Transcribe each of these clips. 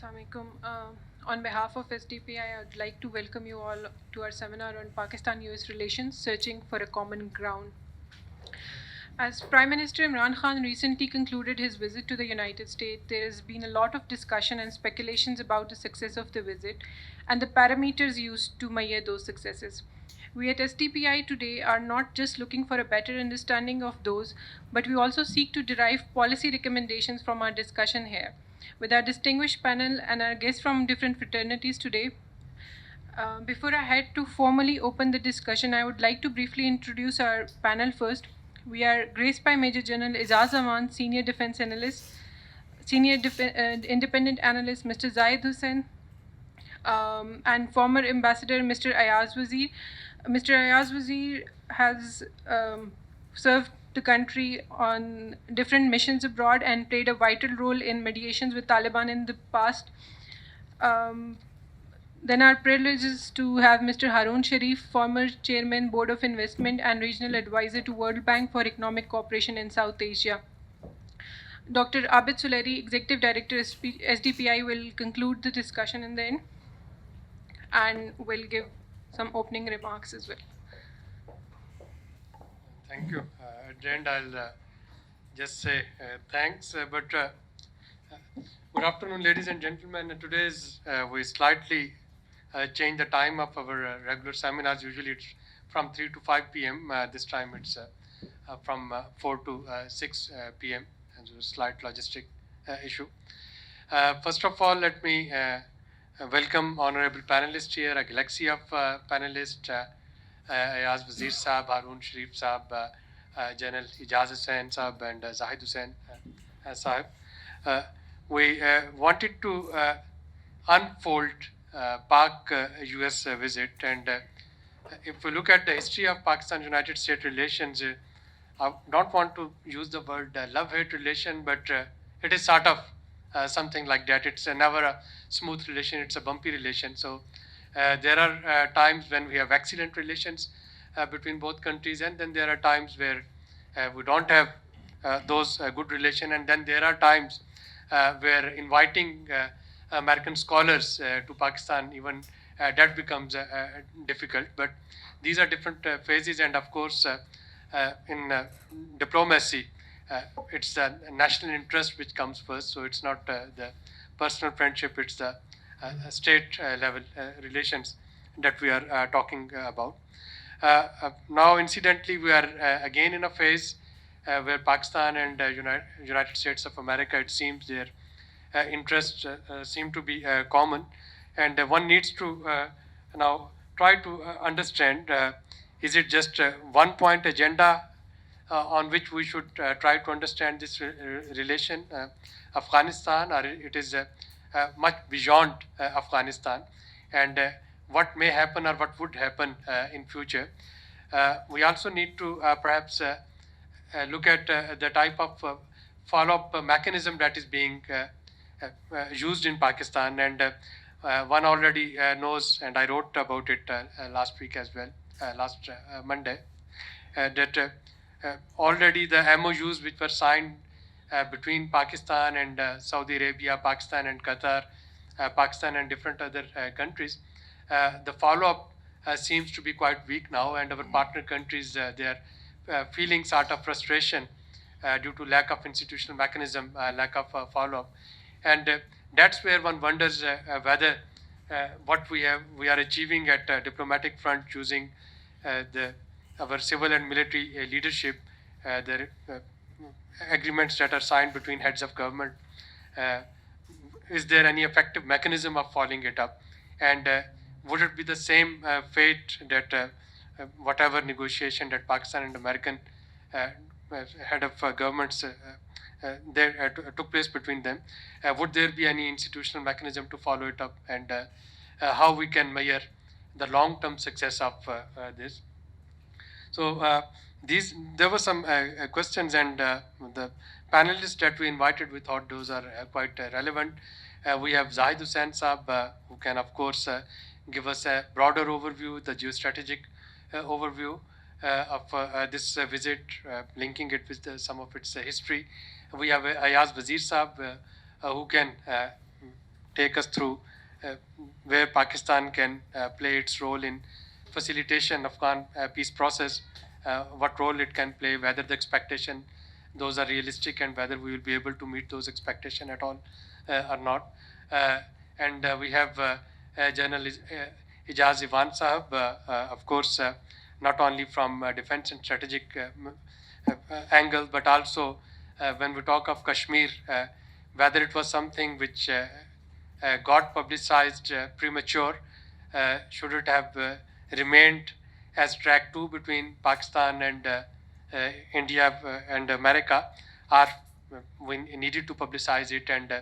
Assalamualaikum. On behalf of SDPI, I'd like to welcome you all to our seminar on Pakistan-US relations, searching for a common ground. As Prime Minister Imran Khan recently concluded his visit to the United States, there has been a lot of discussion and speculations about the success of the visit and the parameters used to measure those successes. We at SDPI today are not just looking for a better understanding of those, but we also seek to derive policy recommendations from our discussion here. With our distinguished panel and our guests from different fraternities today, before I head to formally open the discussion, I would like to briefly introduce our panel first. We are graced by Major General Ijaz Aman, Senior Defense Analyst, Independent Analyst Mr. Zahid Hussain, and former Ambassador Mr. Ayaz Wazir. Mr. Ayaz Wazir has served the country on different missions abroad and played a vital role in mediations with Taliban in the past. Then our privilege is to have Mr. Harun Sharif, former Chairman, Board of Investment and Regional Advisor to World Bank for Economic Cooperation in South Asia. Dr. Abid Suleri, Executive Director, SDPI, will conclude the discussion in the end and will give some opening remarks as well. Thank you. At the end, I'll just say thanks. Good afternoon, ladies and gentlemen. Today we slightly changed the time of our regular seminars. Usually it's from 3 to 5 p.m. This time it's from 4 to 6 p.m. And so a slight logistic issue. First of all, let me welcome honorable panelists here, a galaxy of panelists. Ayaz Wazir Saab, Harun Sharif Saab, General Ijaz Hussain Saab, and Zahid Hussain Saab. We wanted to unfold Pak-US visit, and if we look at the history of Pakistan-United States relations, I don't want to use the word love-hate relation, but it is sort of something like that. It's never a smooth relation, it's a bumpy relation. So there are times when we have excellent relations between both countries, and then there are times where we don't have those good relations, and then there are times where inviting American scholars to Pakistan, even that becomes difficult. But these are different phases, and of course in diplomacy, it's the national interest which comes first, so it's not the personal friendship, it's the state level relations that we are talking about. Now, incidentally, we are again in a phase where Pakistan and United States of America, it seems their interests seem to be common, and one needs to now try to understand, is it just one point agenda on which we should try to understand this relation, Afghanistan, or it is much beyond Afghanistan, and what may happen or what would happen in future. We also need to perhaps look at the type of follow-up mechanism that is being used in Pakistan, and one already knows, and I wrote about it last week as well, last Monday, that already the MOUs which were signed between Pakistan and Saudi Arabia, Pakistan and Qatar, Pakistan and different other countries, the follow-up seems to be quite weak now, and our partner countries, they are feeling sort of frustration due to lack of institutional mechanism, lack of follow-up. And that's where one wonders whether what we are achieving at diplomatic front using our civil and military leadership, the agreements that are signed between heads of government, is there any effective mechanism of following it up? And would it be the same fate that whatever negotiation that Pakistan and American head of governments there took place between them, would there be any institutional mechanism to follow it up, and how we can measure the long-term success of this? So there were some questions, and the panelists that we invited, we thought those are quite relevant. We have Zahid Hussain Saab, who can of course give us a broader overview, the geostrategic overview of this visit, linking it with some of its history. We have Ayaz Wazir Saab, who can take us through where Pakistan can play its role in facilitation of Afghan peace process, what role it can play, whether the expectation those are realistic, and whether we will be able to meet those expectations at all or not. And we have journalist Ijaz Ivan Sahab, of course, not only from defense and strategic angle, but also when we talk of Kashmir, whether it was something which got publicized premature, should it have remained as track 2 between Pakistan and India and America, or we needed to publicize it, and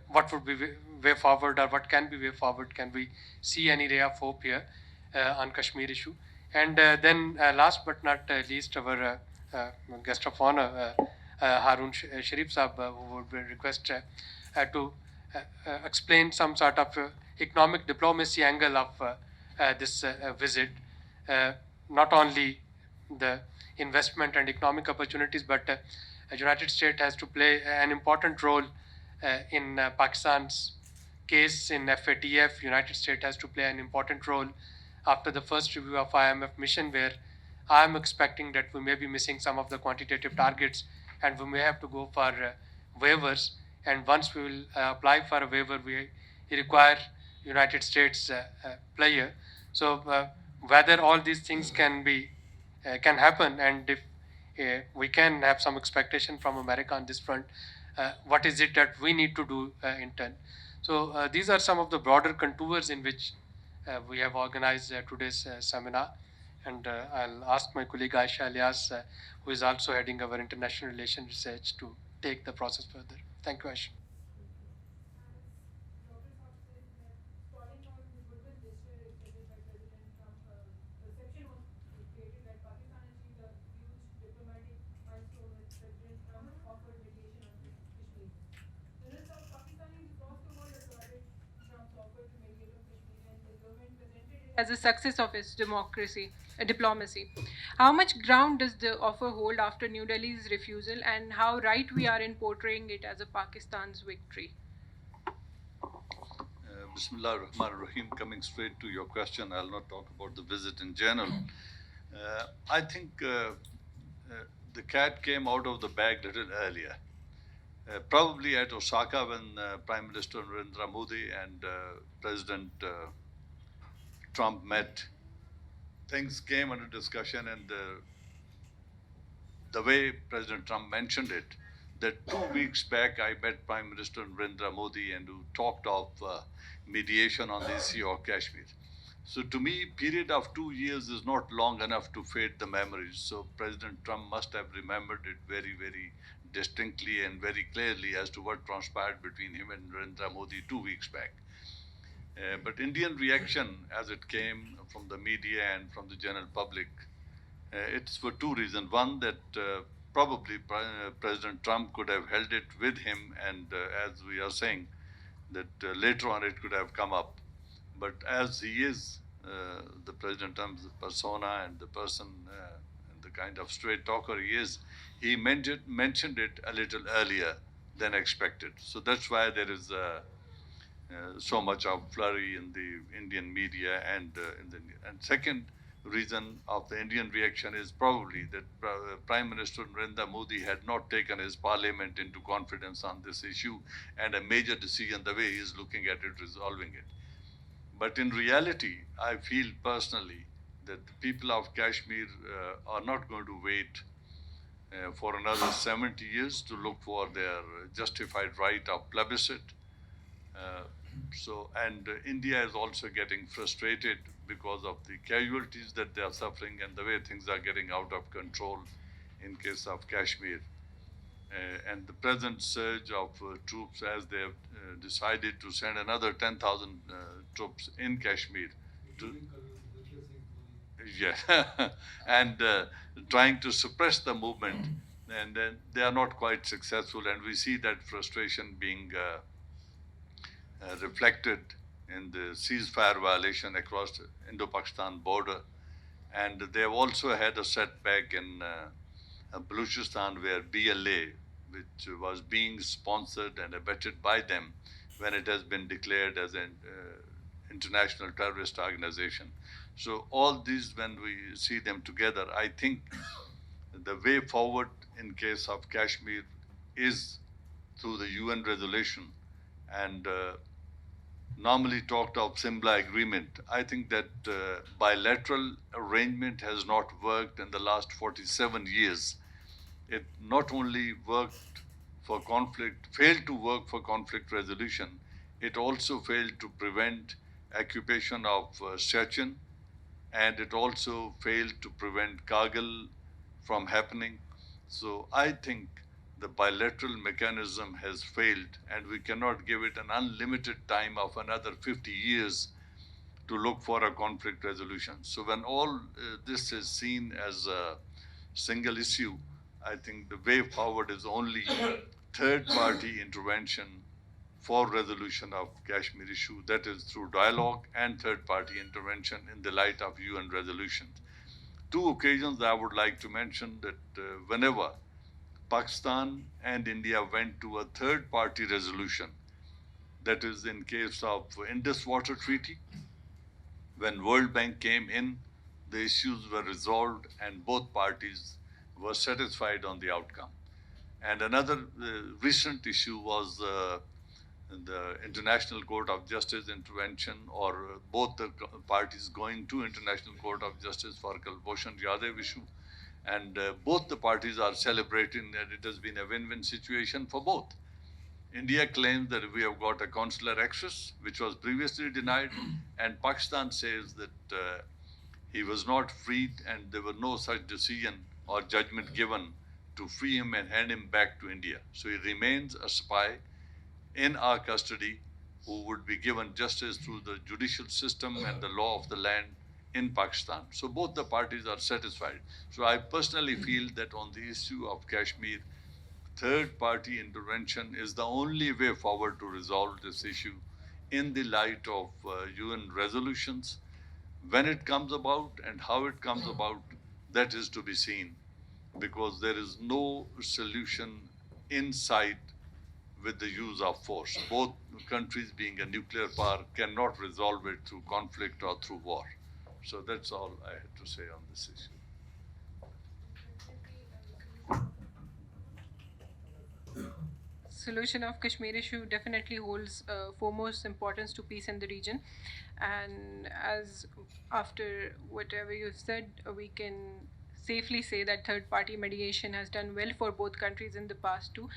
what would be way forward, or what can be way forward? Can we see any ray of hope here on Kashmir issue? And then last but not least, our guest of honor, Harun Sharif Saab, who would request to explain some sort of economic diplomacy angle of this visit. Not only the investment and economic opportunities, but United States has to play an important role in Pakistan's case in FATF. United States has to play an important role after the first review of IMF mission, where I am expecting that we may be missing some of the quantitative targets, and we may have to go for waivers. And once we will apply for a waiver, we require United States player. So whether all these things can happen, and if we can have some expectation from America on this front, what is it that we need to do in turn? So these are some of the broader contours in which we have organized today's seminar. And I'll ask my colleague Aisha Alias, who is also heading our international relations research, to take the process further. Thank you, Aisha. As a success of its diplomacy. How much ground does the offer hold after New Delhi's refusal, and how right we are in portraying it as a Pakistan's victory? Bismillah ar-Rahman ar-Rahim. Coming straight to your question, I'll not talk about the visit in general. I think the cat came out of the bag a little earlier. Probably at Osaka, when Prime Minister Narendra Modi and President Trump met, things came under discussion, and the way President Trump mentioned it, that 2 weeks back I met Prime Minister Narendra Modi and who talked of mediation on the issue of Kashmir. So to me, period of 2 years is not long enough to fade the memories. So President Trump must have remembered it very, very distinctly and very clearly as to what transpired between him and Narendra Modi 2 weeks back. But Indian reaction as it came from the media and from the general public, it's for 2 reasons. One, that probably President Trump could have held it with him, and as we are saying, that later on it could have come up. But as he is the President Trump's persona and the person and the kind of straight talker he is, he mentioned it a little earlier than expected. So that's why there is so much of flurry in the Indian media, and second reason of the Indian reaction is probably that Prime Minister Narendra Modi had not taken his parliament into confidence on this issue, and a major decision the way he is looking at it, resolving it. But in reality, I feel personally that the people of Kashmir are not going to wait for another 70 years to look for their justified right of plebiscite. And India is also getting frustrated because of the casualties that they are suffering and the way things are getting out of control in case of Kashmir. And the present surge of troops, as they have decided to send another 10,000 troops in Kashmir. And trying to suppress the movement, and then they are not quite successful, and we see that frustration being reflected in the ceasefire violation across the Indo-Pakistan border. And they have also had a setback in Balochistan, where BLA, which was being sponsored and abetted by them, when it has been declared as an international terrorist organization. So all these, when we see them together, I think the way forward in case of Kashmir is through the UN resolution and normally talked of Simla agreement. I think that bilateral arrangement has not worked in the last 47 years. It not only worked for conflict, failed to work for conflict resolution, it also failed to prevent occupation of Sechin, and it also failed to prevent Kargil from happening. So I think the bilateral mechanism has failed, and we cannot give it an unlimited time of another 50 years to look for a conflict resolution. So when all this is seen as a single issue, I think the way forward is only third party intervention for resolution of Kashmir issue, that is through dialogue and third party intervention in the light of UN resolutions. Two occasions I would like to mention that whenever Pakistan and India went to a third party resolution, that is in case of Indus Water Treaty, when World Bank came in, the issues were resolved and both parties were satisfied on the outcome. And another recent issue was the International Court of Justice intervention, or both the parties going to International Court of Justice for Kulbhushan Yadav issue. And both the parties are celebrating that it has been a win-win situation for both. India claims that we have got a consular access, which was previously denied, and Pakistan says that he was not freed and there was no such decision or judgment given to free him and hand him back to India. So he remains a spy in our custody who would be given justice through the judicial system and the law of the land in Pakistan. So both the parties are satisfied. So I personally feel that on the issue of Kashmir, third party intervention is the only way forward to resolve this issue in the light of UN resolutions. When it comes about and how it comes about, that is to be seen, because there is no solution in sight with the use of force. Both countries, being a nuclear power, cannot resolve it through conflict or through war. So that's all I had to say on this issue. Solution of Kashmir issue definitely holds foremost importance to peace in the region. And as after whatever you've said, we can safely say that third party mediation has done well for both countries in the past too.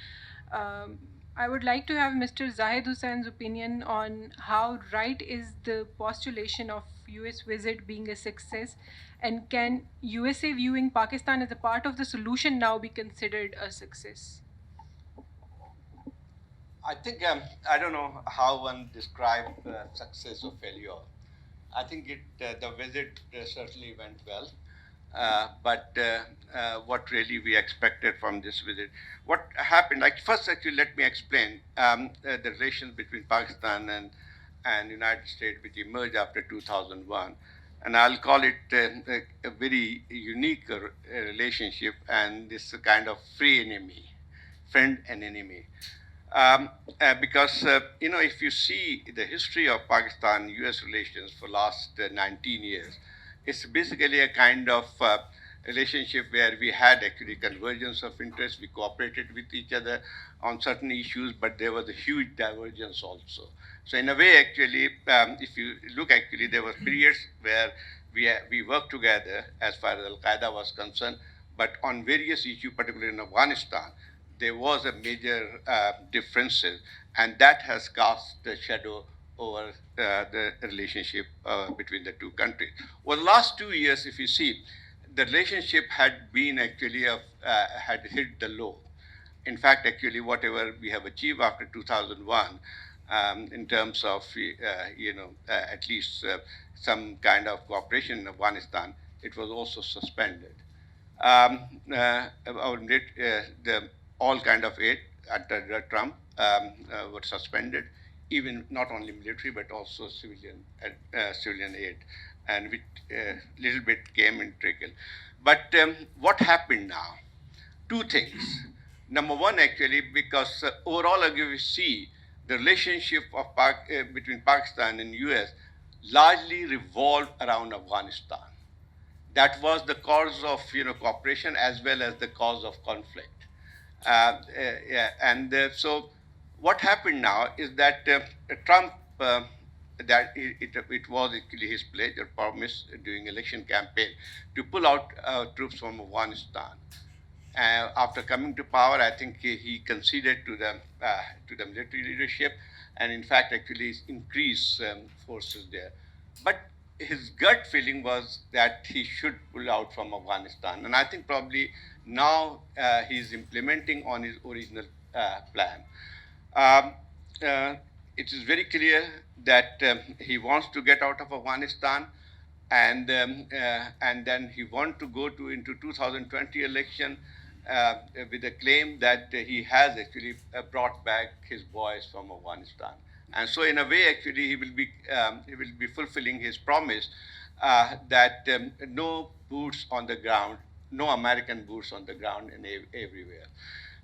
I would like to have Mr. Zahid Hussein's opinion on how right is the postulation of US visit being a success, and can USA viewing Pakistan as a part of the solution now be considered a success? I think I don't know how one describes success or failure. I think the visit certainly went well, but what really we expected from this visit, what happened? Like first, actually, let me explain the relations between Pakistan and United States, which emerged after 2001, and I'll call it a very unique relationship, and this kind of free enemy, friend and enemy. Because if you see the history of Pakistan-U.S. relations for last 19 years, it's basically a kind of relationship where we had actually convergence of interest. We cooperated with each other on certain issues, but there was a huge divergence also. So in a way, actually, if you look, actually, there were periods where we worked together as far as Al-Qaeda was concerned, but on various issues, particularly in Afghanistan, there was a major differences, and that has cast a shadow over the relationship between the two countries. Well, the last 2 years, if you see, the relationship had been actually had hit the low. In fact, actually, whatever we have achieved after 2001, in terms of at least some kind of cooperation in Afghanistan, it was also suspended. All kind of aid under Trump were suspended, even not only military but also civilian aid, and which little bit came in trickle. But what happened now? Two things. Number one, actually, because overall, we see the relationship of between Pakistan and US largely revolved around Afghanistan. That was the cause of cooperation as well as the cause of conflict. Yeah, and so what happened now is that Trump, that it was actually his pledge or promise during election campaign to pull out troops from Afghanistan. After coming to power, I think he conceded to the military leadership, and in fact, actually increased forces there. But his gut feeling was that he should pull out from Afghanistan, and I think probably now he's implementing on his original plan. Um, uh, it is very clear that he wants to get out of Afghanistan, and then he wants to go into 2020 election with a claim that he has actually brought back his boys from Afghanistan. And so, in a way, actually, he will be fulfilling his promise that no boots on the ground, no American boots on the ground everywhere.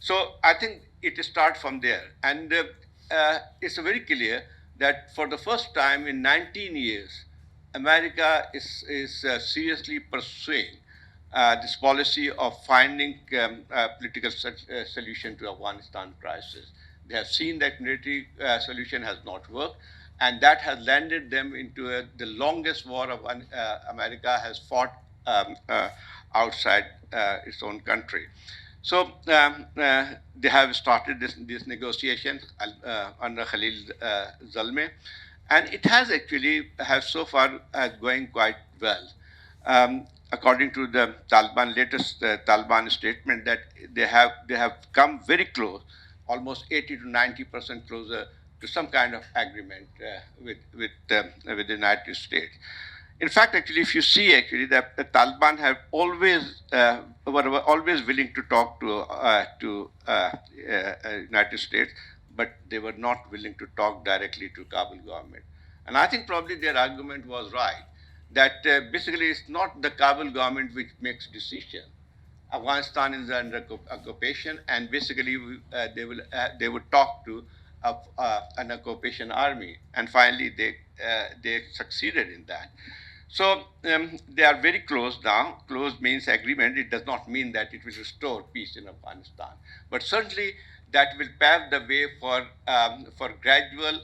So I think it starts from there, and it's very clear that for the first time in 19 years, America is seriously pursuing this policy of finding a political solution to Afghanistan crisis. They have seen that military solution has not worked, and that has landed them into the longest war of America has fought outside its own country. So they have started this negotiation under Khalil Zalmay, and it has actually have so far going quite well. According to the Taliban latest Taliban statement, that they have come very close, almost 80 to 90% closer to some kind of agreement with the United States. In fact, actually, if you see, actually, that the Taliban have always were always willing to talk to United States, but they were not willing to talk directly to Kabul government. And I think probably their argument was right, that basically it's not the Kabul government which makes decision. Afghanistan is under occupation, and basically they would talk to an occupation army, and finally they succeeded in that. So they are very close now. Close means agreement. It does not mean that it will restore peace in Afghanistan, but certainly that will pave the way for gradual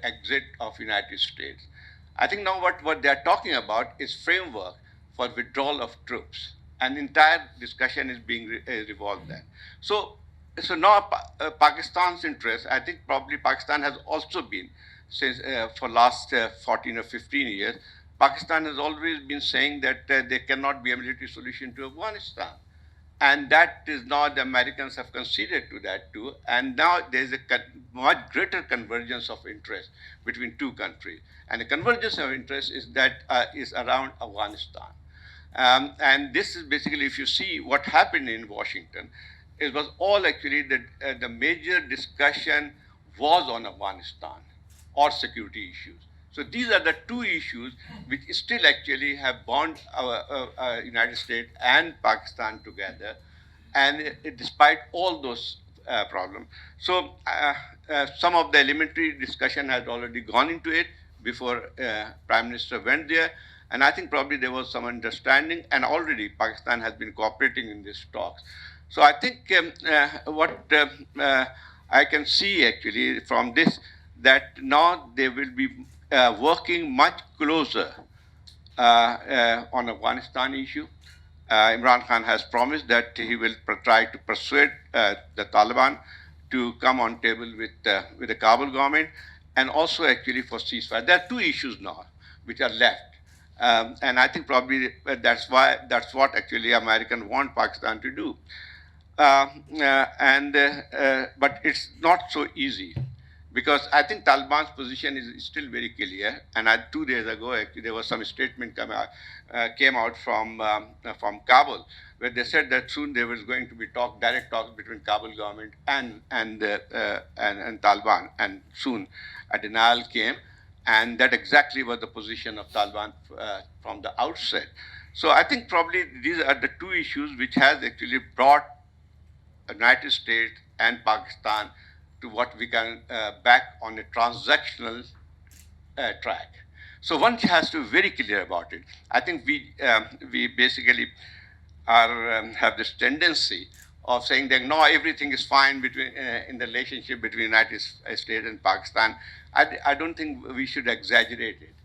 exit of United States. I think now what they are talking about is framework for withdrawal of troops. An entire discussion is being revolved there. So now Pakistan's interest, I think probably Pakistan has also been, since for last 14 or 15 years, Pakistan has always been saying that there cannot be a military solution to Afghanistan. And that is now the Americans have conceded to that too. And now there's a much greater convergence of interest between two countries. And the convergence of interest is around Afghanistan. And this is basically, if you see what happened in Washington, it was all actually the major discussion was on Afghanistan or security issues. So these are the two issues which still actually have bound our United States and Pakistan together, and despite all those problems. So some of the elementary discussion has already gone into it before Prime Minister went there, and I think probably there was some understanding, and already Pakistan has been cooperating in these talks. So I think what I can see actually from this, that now they will be working much closer on Afghanistan issue. Imran Khan has promised that he will try to persuade the Taliban to come on table with the Kabul government, and also actually for ceasefire. There are two issues now which are left, and I think probably that's what actually Americans want Pakistan to do. But it's not so easy, because I think Taliban's position is still very clear. And 2 days ago, actually, there was some statement came out from Kabul, where they said that soon there was going to be direct talks between Kabul government and Taliban, and soon a denial came, and that exactly was the position of Taliban from the outset. So I think probably these are the two issues which has actually brought United States and Pakistan to what we can back on a transactional track. So one has to be very clear about it. I think we basically have this tendency of saying that no, everything is fine between in the relationship between United States and Pakistan. I don't think we should exaggerate it.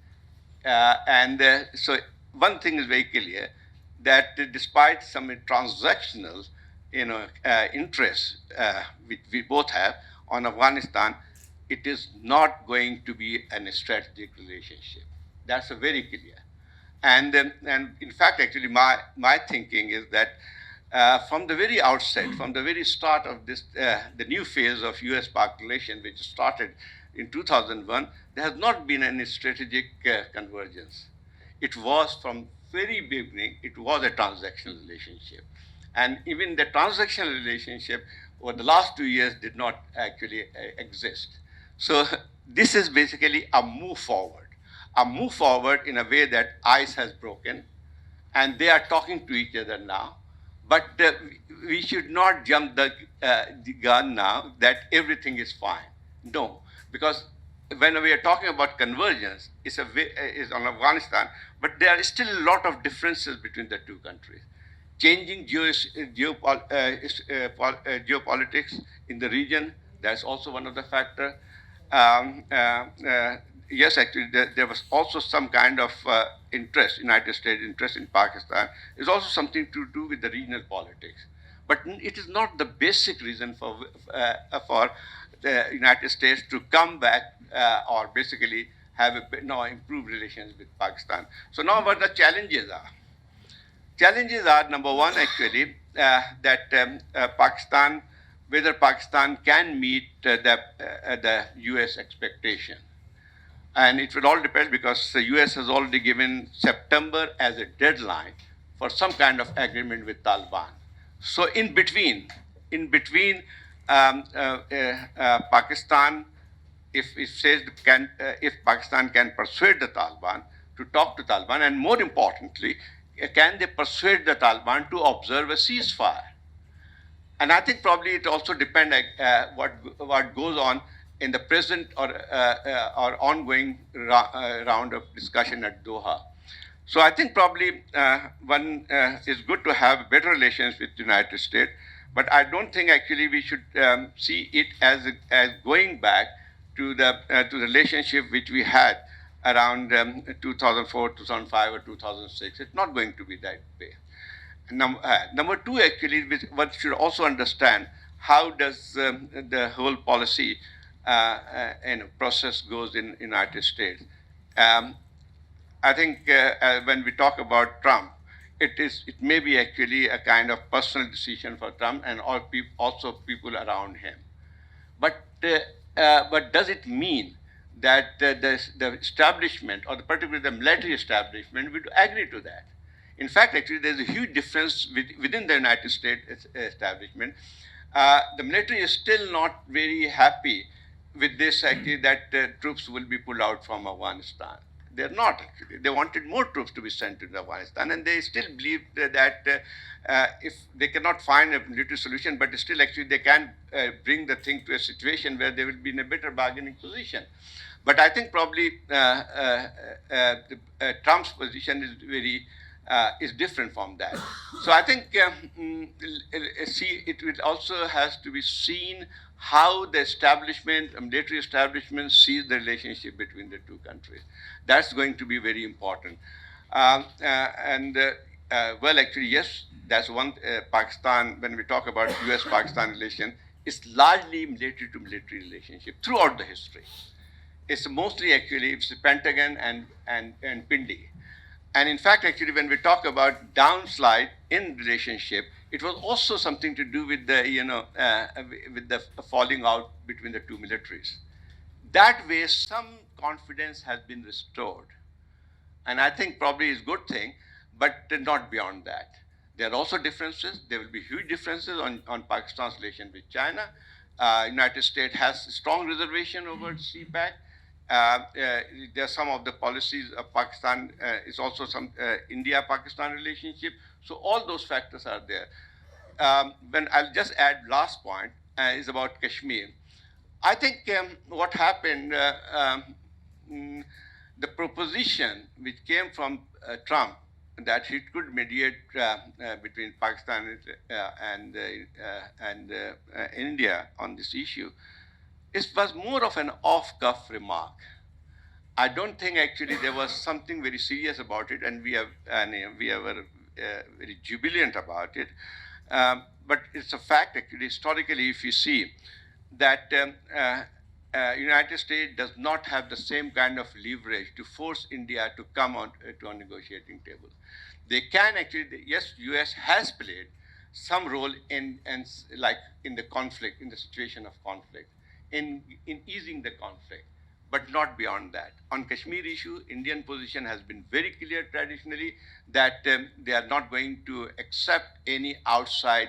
So one thing is very clear that despite some transactional, interests which we both have on Afghanistan, it is not going to be a strategic relationship. That's very clear. And in fact, actually, my thinking is that from the very outset, from the very start of this, the new phase of U.S.-Pak relation, which started in 2001, there has not been any strategic convergence. It was from very beginning, it was a transactional relationship. And even the transactional relationship over the last 2 years did not actually exist. So this is basically a move forward in a way that ice has broken, and they are talking to each other now. But we should not jump the gun now that everything is fine. No, because when we are talking about convergence, is on Afghanistan, but there are still a lot of differences between the two countries. Changing geopolitics in the region, that's also one of the factors. Yes, actually, there was also some kind of interest, United States interest in Pakistan, is also something to do with the regional politics. But it is not the basic reason for the United States to come back or basically have improved relations with Pakistan. So now what the challenges are? Challenges are, number one, actually, that Pakistan, whether Pakistan can meet the US expectation. And it will all depend because the US has already given September as a deadline for some kind of agreement with Taliban. So in between Pakistan, if Pakistan can persuade the Taliban to talk to Taliban, and more importantly, can they persuade the Taliban to observe a ceasefire? And I think probably it also depends what goes on in the present or ongoing round of discussion at Doha. So I think probably one is good to have better relations with the United States, but I don't think actually we should see it as going back to the relationship which we had around 2004, 2005, or 2006. It's not going to be that way. Number two, actually, one should also understand how does the whole policy process goes in United States. I think when we talk about Trump, it may be actually a kind of personal decision for Trump and also people around him. But does it mean that the establishment, or particularly the military establishment, would agree to that? In fact, actually, there's a huge difference within the United States establishment. The military is still not very happy with this, actually, that troops will be pulled out from Afghanistan. They're not, actually. They wanted more troops to be sent to Afghanistan, and they still believe that if they cannot find a military solution, but still, actually, they can bring the thing to a situation where they will be in a better bargaining position. But I think probably Trump's position is different from that. So I think it will also has to be seen how the military establishment sees the relationship between the two countries. That's going to be very important. Well, actually, yes, that's one. Pakistan, when we talk about US-Pakistan relation, it's largely military to military relationship throughout the history. It's mostly actually it's the Pentagon and Pindi. And in fact, actually, when we talk about downslide in relationship, it was also something to do with the with the falling out between the two militaries. That way, some confidence has been restored, and I think probably is a good thing, but not beyond that. There are also differences. There will be huge differences on Pakistan's relation with China. United States has strong reservation over CPAC. There are some of the policies of Pakistan, is also some India-Pakistan relationship. So all those factors are there. When I'll just add last point is about Kashmir. I think what happened, the proposition which came from Trump that he could mediate between Pakistan and India on this issue, it was more of an off-cuff remark. I don't think actually there was something very serious about it, and we were very jubilant about it. But it's a fact actually, historically, if you see that United States does not have the same kind of leverage to force India to come on to a negotiating table. They can actually, yes, US has played some role in the conflict, in the situation of conflict, in easing the conflict, but not beyond that. On Kashmir issue, Indian position has been very clear traditionally that they are not going to accept any outside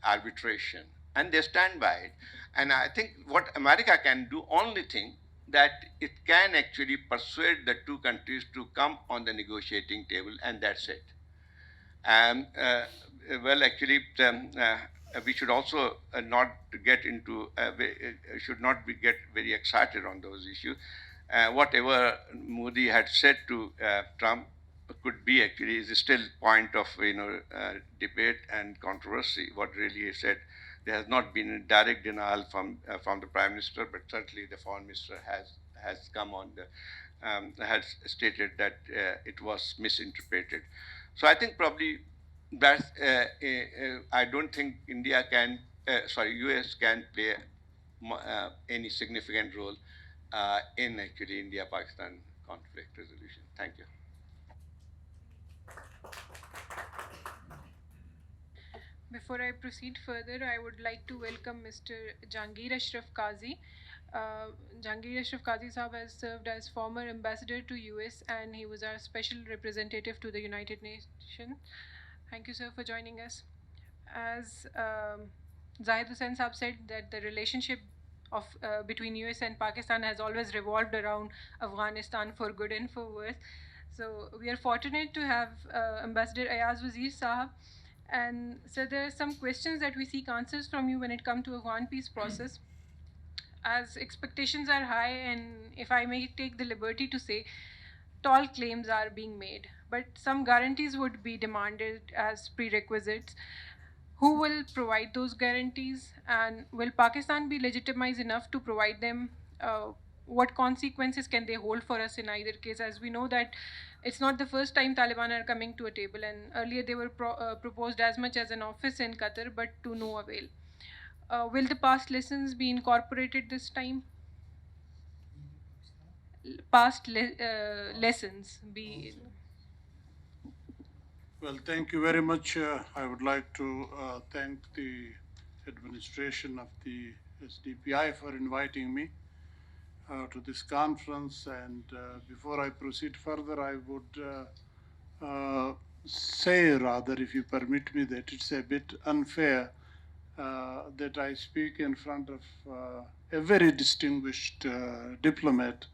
arbitration, and they stand by it. And I think what America can do, only thing that it can actually persuade the two countries to come on the negotiating table, and that's it. And well, actually, we should also not get into, should not be get very excited on those issues. Whatever Modi had said to Trump could be actually is still point of debate and controversy. What really he said, there has not been a direct denial from the Prime Minister, but certainly the Foreign Minister has come on the has stated that it was misinterpreted. So I think probably that's, I don't think India can, US can play any significant role in actually India-Pakistan conflict resolution. Thank you. Before I proceed further, I would like to welcome Mr. Jahangir Ashraf Qazi. Jahangir Ashraf Qazi Sahab has served as former ambassador to US, and he was our special representative to the United Nations. Thank you, sir, for joining us. As Zahid Hussain Sahab said, that the relationship of between US and Pakistan has always revolved around Afghanistan for good and for worse. So we are fortunate to have Ambassador Ayaz Wazir Sahab. And so there are some questions that we seek answers from you when it comes to Afghan peace process. As expectations are high, and if I may take the liberty to say, tall claims are being made, but some guarantees would be demanded as prerequisites. Who will provide those guarantees, and will Pakistan be legitimized enough to provide them? What consequences can they hold for us in either case? As we know that it's not the first time Taliban are coming to a table, and earlier they were proposed as much as an office in Qatar, but to no avail. Will the past lessons be incorporated this time? Past lessons be... Well, thank you very much. I would like to thank the administration of the SDPI for inviting me to this conference. And before I proceed further, I would say, rather, if you permit me, that it's a bit unfair that I speak in front of a very distinguished diplomat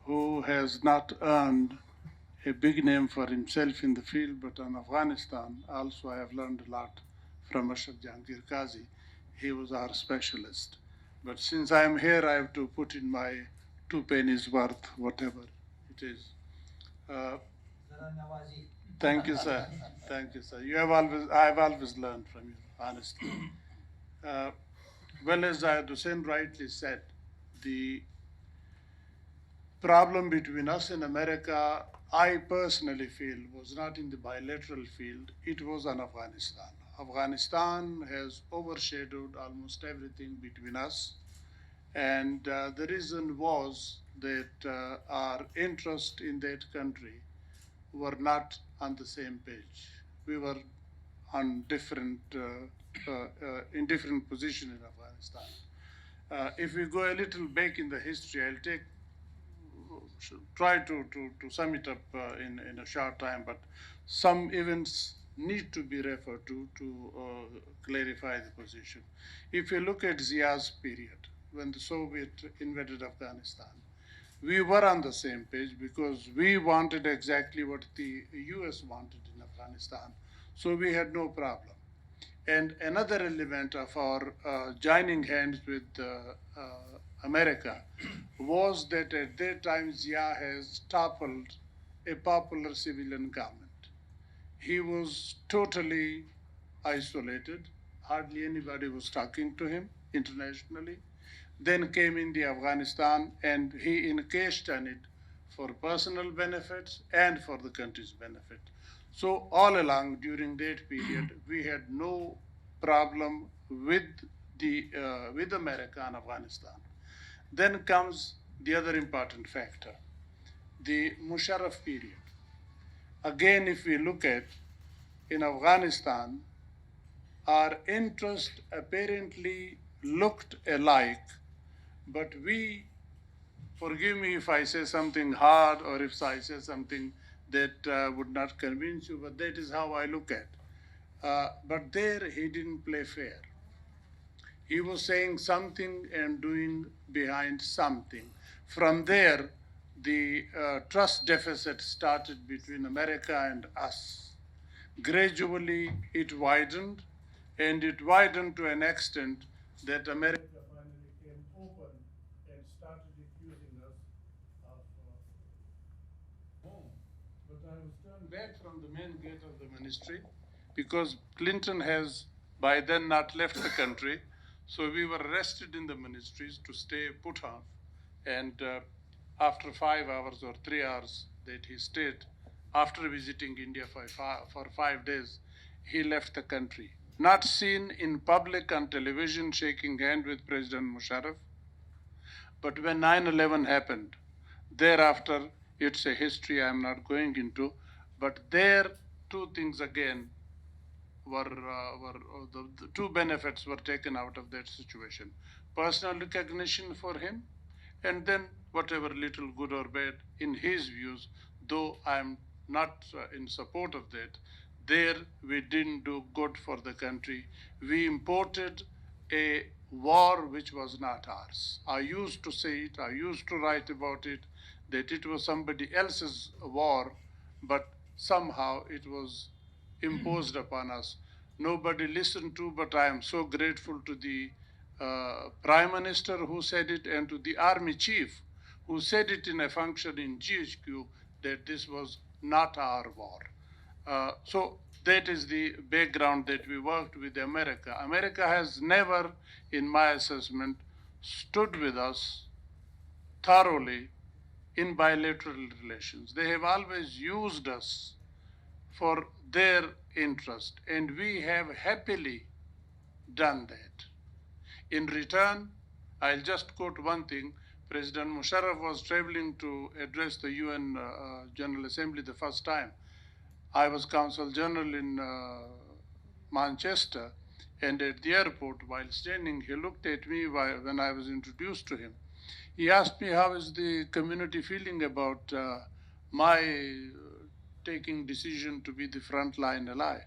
who has not earned a big name for himself in the field, but on Afghanistan also I have learned a lot from Ashraf Jahangir Qazi. He was our specialist. But since I am here, I have to put in my 2 pennies worth, whatever it is. Thank you, sir. Thank you, sir. I have always learned from you, honestly. Well, as Zahid Hussain rightly said, the problem between us and America, I personally feel, was not in the bilateral field, it was on Afghanistan. Afghanistan has overshadowed almost everything between us. And the reason was that our interest in that country were not on the same page. We were on different, in different positions in Afghanistan. If we go a little back in the history, I'll try to sum it up in a short time, but some events need to be referred to clarify the position. If you look at Zia's period, when the Soviet invaded Afghanistan, we were on the same page because we wanted exactly what the US wanted in Afghanistan, so we had no problem. And another element of our joining hands with America was that at that time Zia has toppled a popular civilian government. He was totally isolated. Hardly anybody was talking to him internationally. Then came in the Afghanistan and he encased on it for personal benefits and for the country's benefit. So all along during that period, we had no problem with with America and Afghanistan. Then comes the other important factor, the Musharraf period. Again, if we look at in Afghanistan, our interests apparently looked alike, but we, forgive me if I say something hard or if I say something that would not convince you, but that is how I look at. But there he didn't play fair. He was saying something and doing behind something. From there, the trust deficit started between America and us. Gradually, it widened, and it widened to an extent that America finally came open and started accusing us of home. But I was turned back from the main gate of the ministry because Clinton has by then not left the country. So we were arrested in the ministries to stay put on. And after 5 hours or 3 hours that he stayed, after visiting India for 5 days, he left the country. Not seen in public on television shaking hand with President Musharraf. But when 9/11 happened, thereafter, it's a history I'm not going into, but there two things again the two benefits were taken out of that situation. Personal recognition for him, and then whatever little good or bad in his views, though I'm not in support of that, there we didn't do good for the country. We imported a war which was not ours. I used to say it, I used to write about it, that it was somebody else's war, but somehow it was imposed upon us. Nobody listened to, but I am so grateful to the Prime Minister who said it and to the Army Chief who said it in a function in GHQ that this was not our war. So that is the background that we worked with America. America has never, in my assessment, stood with us thoroughly in bilateral relations. They have always used us for their interest, and we have happily done that. In return, I'll just quote one thing. President Musharraf was traveling to address the UN General Assembly the first time. I was Consul General in Manchester, and at the airport, while standing, he looked at me when I was introduced to him. He asked me, how is the community feeling about my taking decision to be the frontline ally?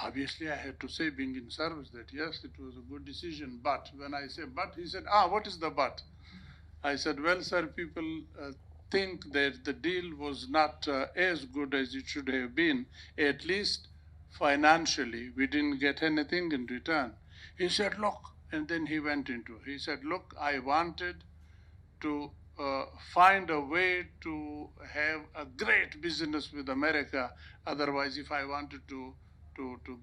Obviously, I had to say, being in service, that yes, it was a good decision. But when I say but, he said, what is the but? I said, well, sir, people think that the deal was not as good as it should have been. At least financially, we didn't get anything in return. He said, look, and then he went into, he said, look, I wanted to find a way to have a great business with America. Otherwise, if I wanted to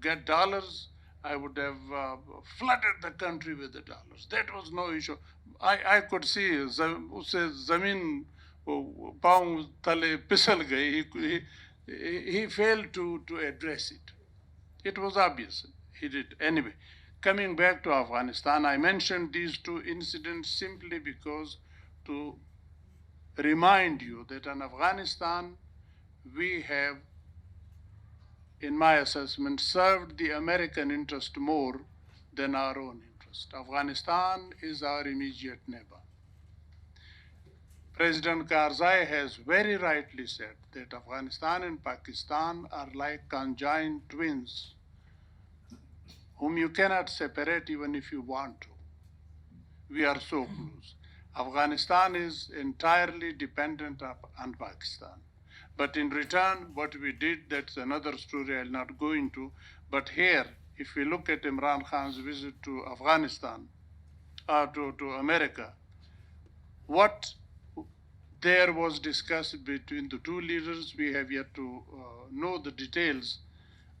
get dollars, I would have flooded the country with the dollars. That was no issue. I could see Zamin paun tale pisal gayi. He failed to address it. It was obvious. He did. Anyway, coming back to Afghanistan, I mentioned these two incidents simply because to remind you that in Afghanistan, we have, in my assessment, served the American interest more than our own interest. Afghanistan is our immediate neighbor. President Karzai has very rightly said that Afghanistan and Pakistan are like conjoined twins whom you cannot separate even if you want to. We are so close. Afghanistan is entirely dependent on Pakistan. But in return, what we did, that's another story I'll not go into. But here, if we look at Imran Khan's visit to Afghanistan, to America, what there was discussed between the two leaders, we have yet to know the details.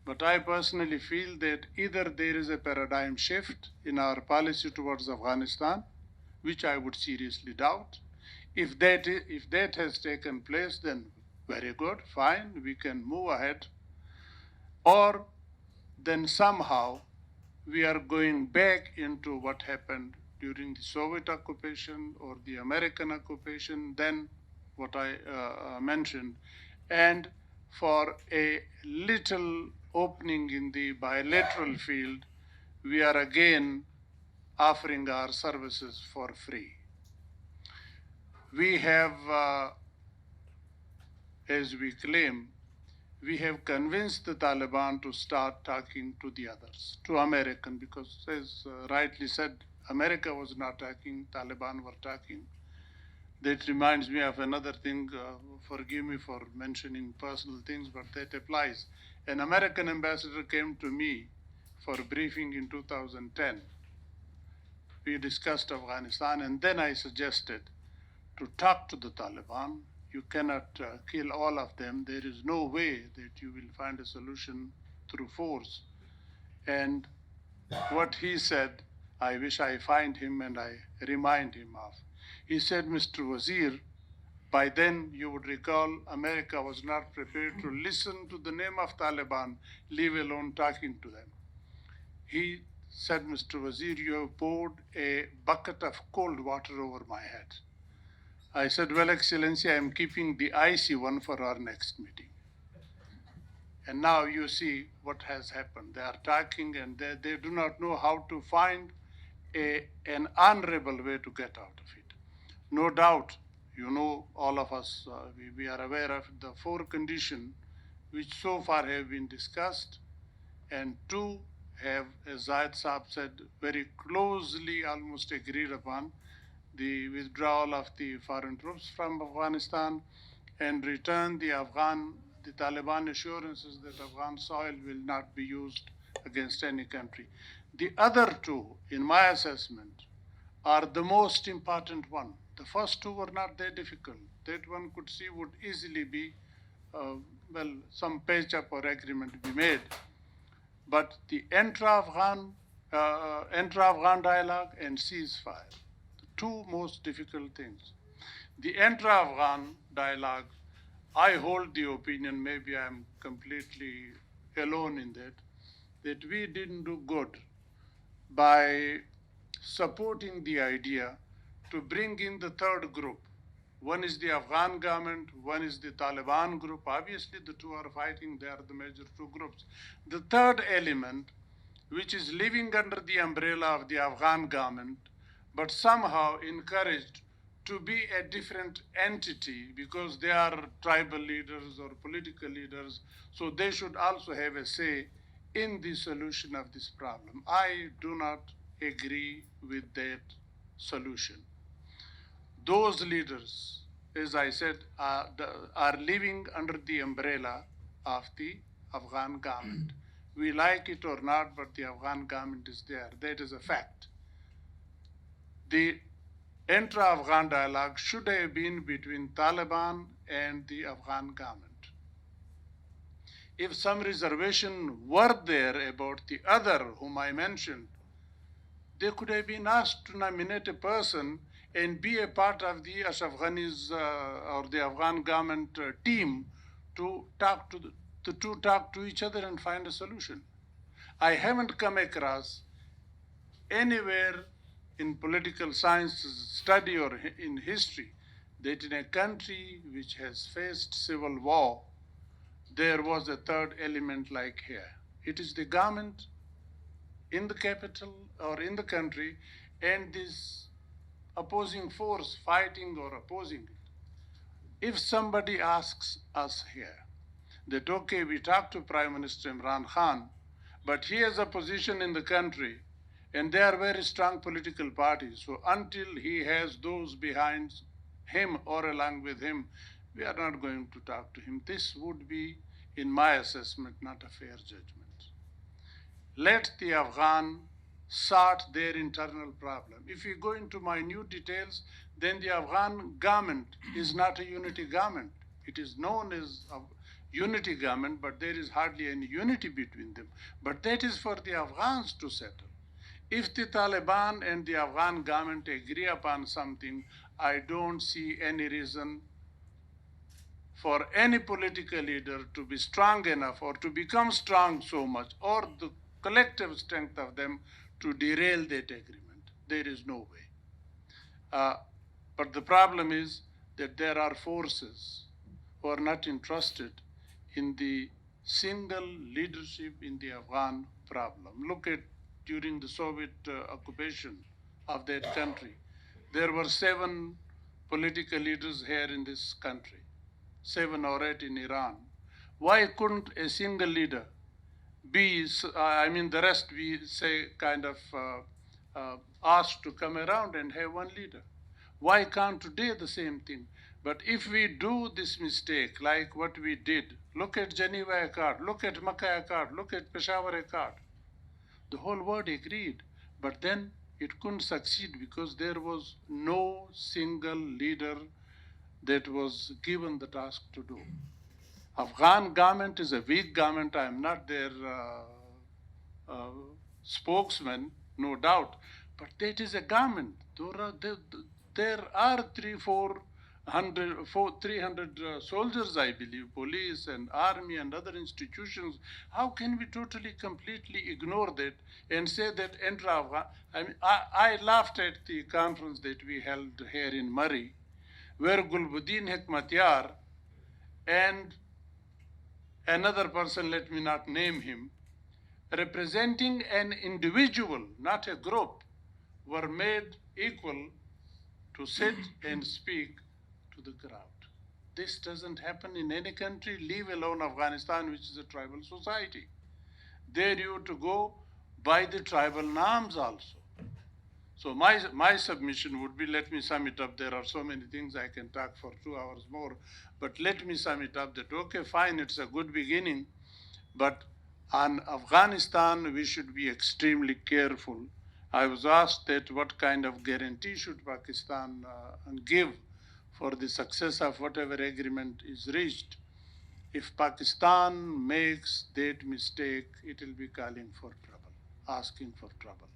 But I personally feel that either there is a paradigm shift in our policy towards Afghanistan, which I would seriously doubt. If that has taken place, then very good, fine, we can move ahead. Or then somehow we are going back into what happened during the Soviet occupation or the American occupation, then what I mentioned, and for a little opening in the bilateral field, we are again offering our services for free. We have, as we claim, we have convinced the Taliban to start talking to the others, to American, because as rightly said, America was not talking, Taliban were talking. That reminds me of another thing, forgive me for mentioning personal things, but that applies. An American ambassador came to me for a briefing in 2010. We discussed Afghanistan, and then I suggested to talk to the Taliban. You cannot kill all of them. There is no way that you will find a solution through force. And what he said, I wish I find him and I remind him of. He said, Mr. Wazir, by then you would recall America was not prepared to listen to the name of Taliban, leave alone talking to them. He said, Mr. Wazir, you have poured a bucket of cold water over my head. I said, well, Excellency, I am keeping the icy one for our next meeting. And now you see what has happened. They are talking and they do not know how to find an honorable way to get out of it. No doubt, you know, all of us, we are aware of the 4 conditions which so far have been discussed, and 2 have, as Zayed Saab said, very closely almost agreed upon: the withdrawal of the foreign troops from Afghanistan and return the Taliban assurances that Afghan soil will not be used against any country. The other 2, in my assessment, are the most important one. The first 2 were not that difficult. That one could see would easily be, some patch-up or agreement be made. But the intra-Afghan dialogue and ceasefire, the 2 most difficult things. The intra-Afghan dialogue, I hold the opinion, maybe I'm completely alone in that we didn't do good by supporting the idea to bring in the 3rd group. One is the Afghan government, one is the Taliban group. Obviously, the 2 are fighting, they are the major 2 groups. The 3rd element, which is living under the umbrella of the Afghan government, but somehow encouraged to be a different entity because they are tribal leaders or political leaders, so they should also have a say in the solution of this problem. I do not agree with that solution. Those leaders, as I said, are living under the umbrella of the Afghan government. We like it or not, but the Afghan government is there. That is a fact. The intra-Afghan dialogue should have been between Taliban and the Afghan government. If some reservation were there about the other whom I mentioned, they could have been asked to nominate a person and be a part of the Ashraf Ghani's or the Afghan government team to talk to each other and find a solution. I haven't come across anywhere in political science study or in history that in a country which has faced civil war, there was a 3rd element like here. It is the government in the capital or in the country and this opposing force fighting or opposing it. If somebody asks us here that, okay, we talked to Prime Minister Imran Khan, but he has a position in the country and they are very strong political parties, so until he has those behind him or along with him, we are not going to talk to him. This would be, in my assessment, not a fair judgment. let the Afghan sort their internal problem. If we go into minute details, then the Afghan government is not a unity government. It is known as a unity government, but there is hardly any unity between them. But that is for the Afghans to settle. If the Taliban and the Afghan government agree upon something, I don't see any reason for any political leader to be strong enough or to become strong so much, or the collective strength of them to derail that agreement. There is no way. But the problem is that there are forces who are not interested in the single leadership in the Afghan problem. Look at during the Soviet occupation of that country. There were 7 political leaders here in this country, 7 or 8 in Iran. Why couldn't a single leader be, the rest we say kind of asked to come around and have one leader? Why can't today the same thing? But if we do this mistake, like what we did, look at Geneva Accord, look at Makkah Accord, look at Peshawar Accord. The whole world agreed, but then it couldn't succeed because there was no single leader that was given the task to do. Afghan government is a weak government. I am not their spokesman, no doubt, but that is a government. There are 300 soldiers, I believe, police and army and other institutions. How can we totally, completely ignore that and say that intra-Afghan? I laughed at the conference that we held here in Murray, where Gulbuddin Hekmatyar and another person, let me not name him, representing an individual, not a group, were made equal to sit and speak to the crowd. This doesn't happen in any country, leave alone Afghanistan, which is a tribal society. There you to go by the tribal norms also. So my submission would be, let me sum it up. There are so many things I can talk for 2 hours more, but let me sum it up that, okay, fine, it's a good beginning, but on Afghanistan, we should be extremely careful. I was asked that what kind of guarantee should Pakistan give for the success of whatever agreement is reached. If Pakistan makes that mistake, it will be calling for trouble, asking for trouble.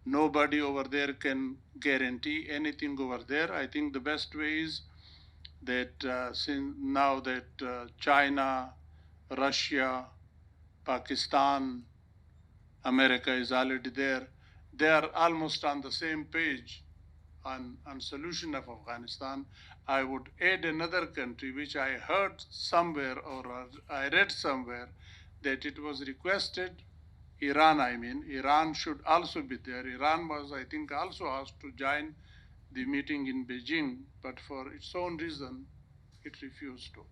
Nobody over there can guarantee anything over there. I think the best way is that since now that China, Russia, Pakistan, America is already there, they are almost on the same page on solution of Afghanistan. I would add another country which I heard somewhere or I read somewhere that it was requested, Iran should also be there. Iran was, I think, also asked to join the meeting in Beijing, but for its own reason, it refused to.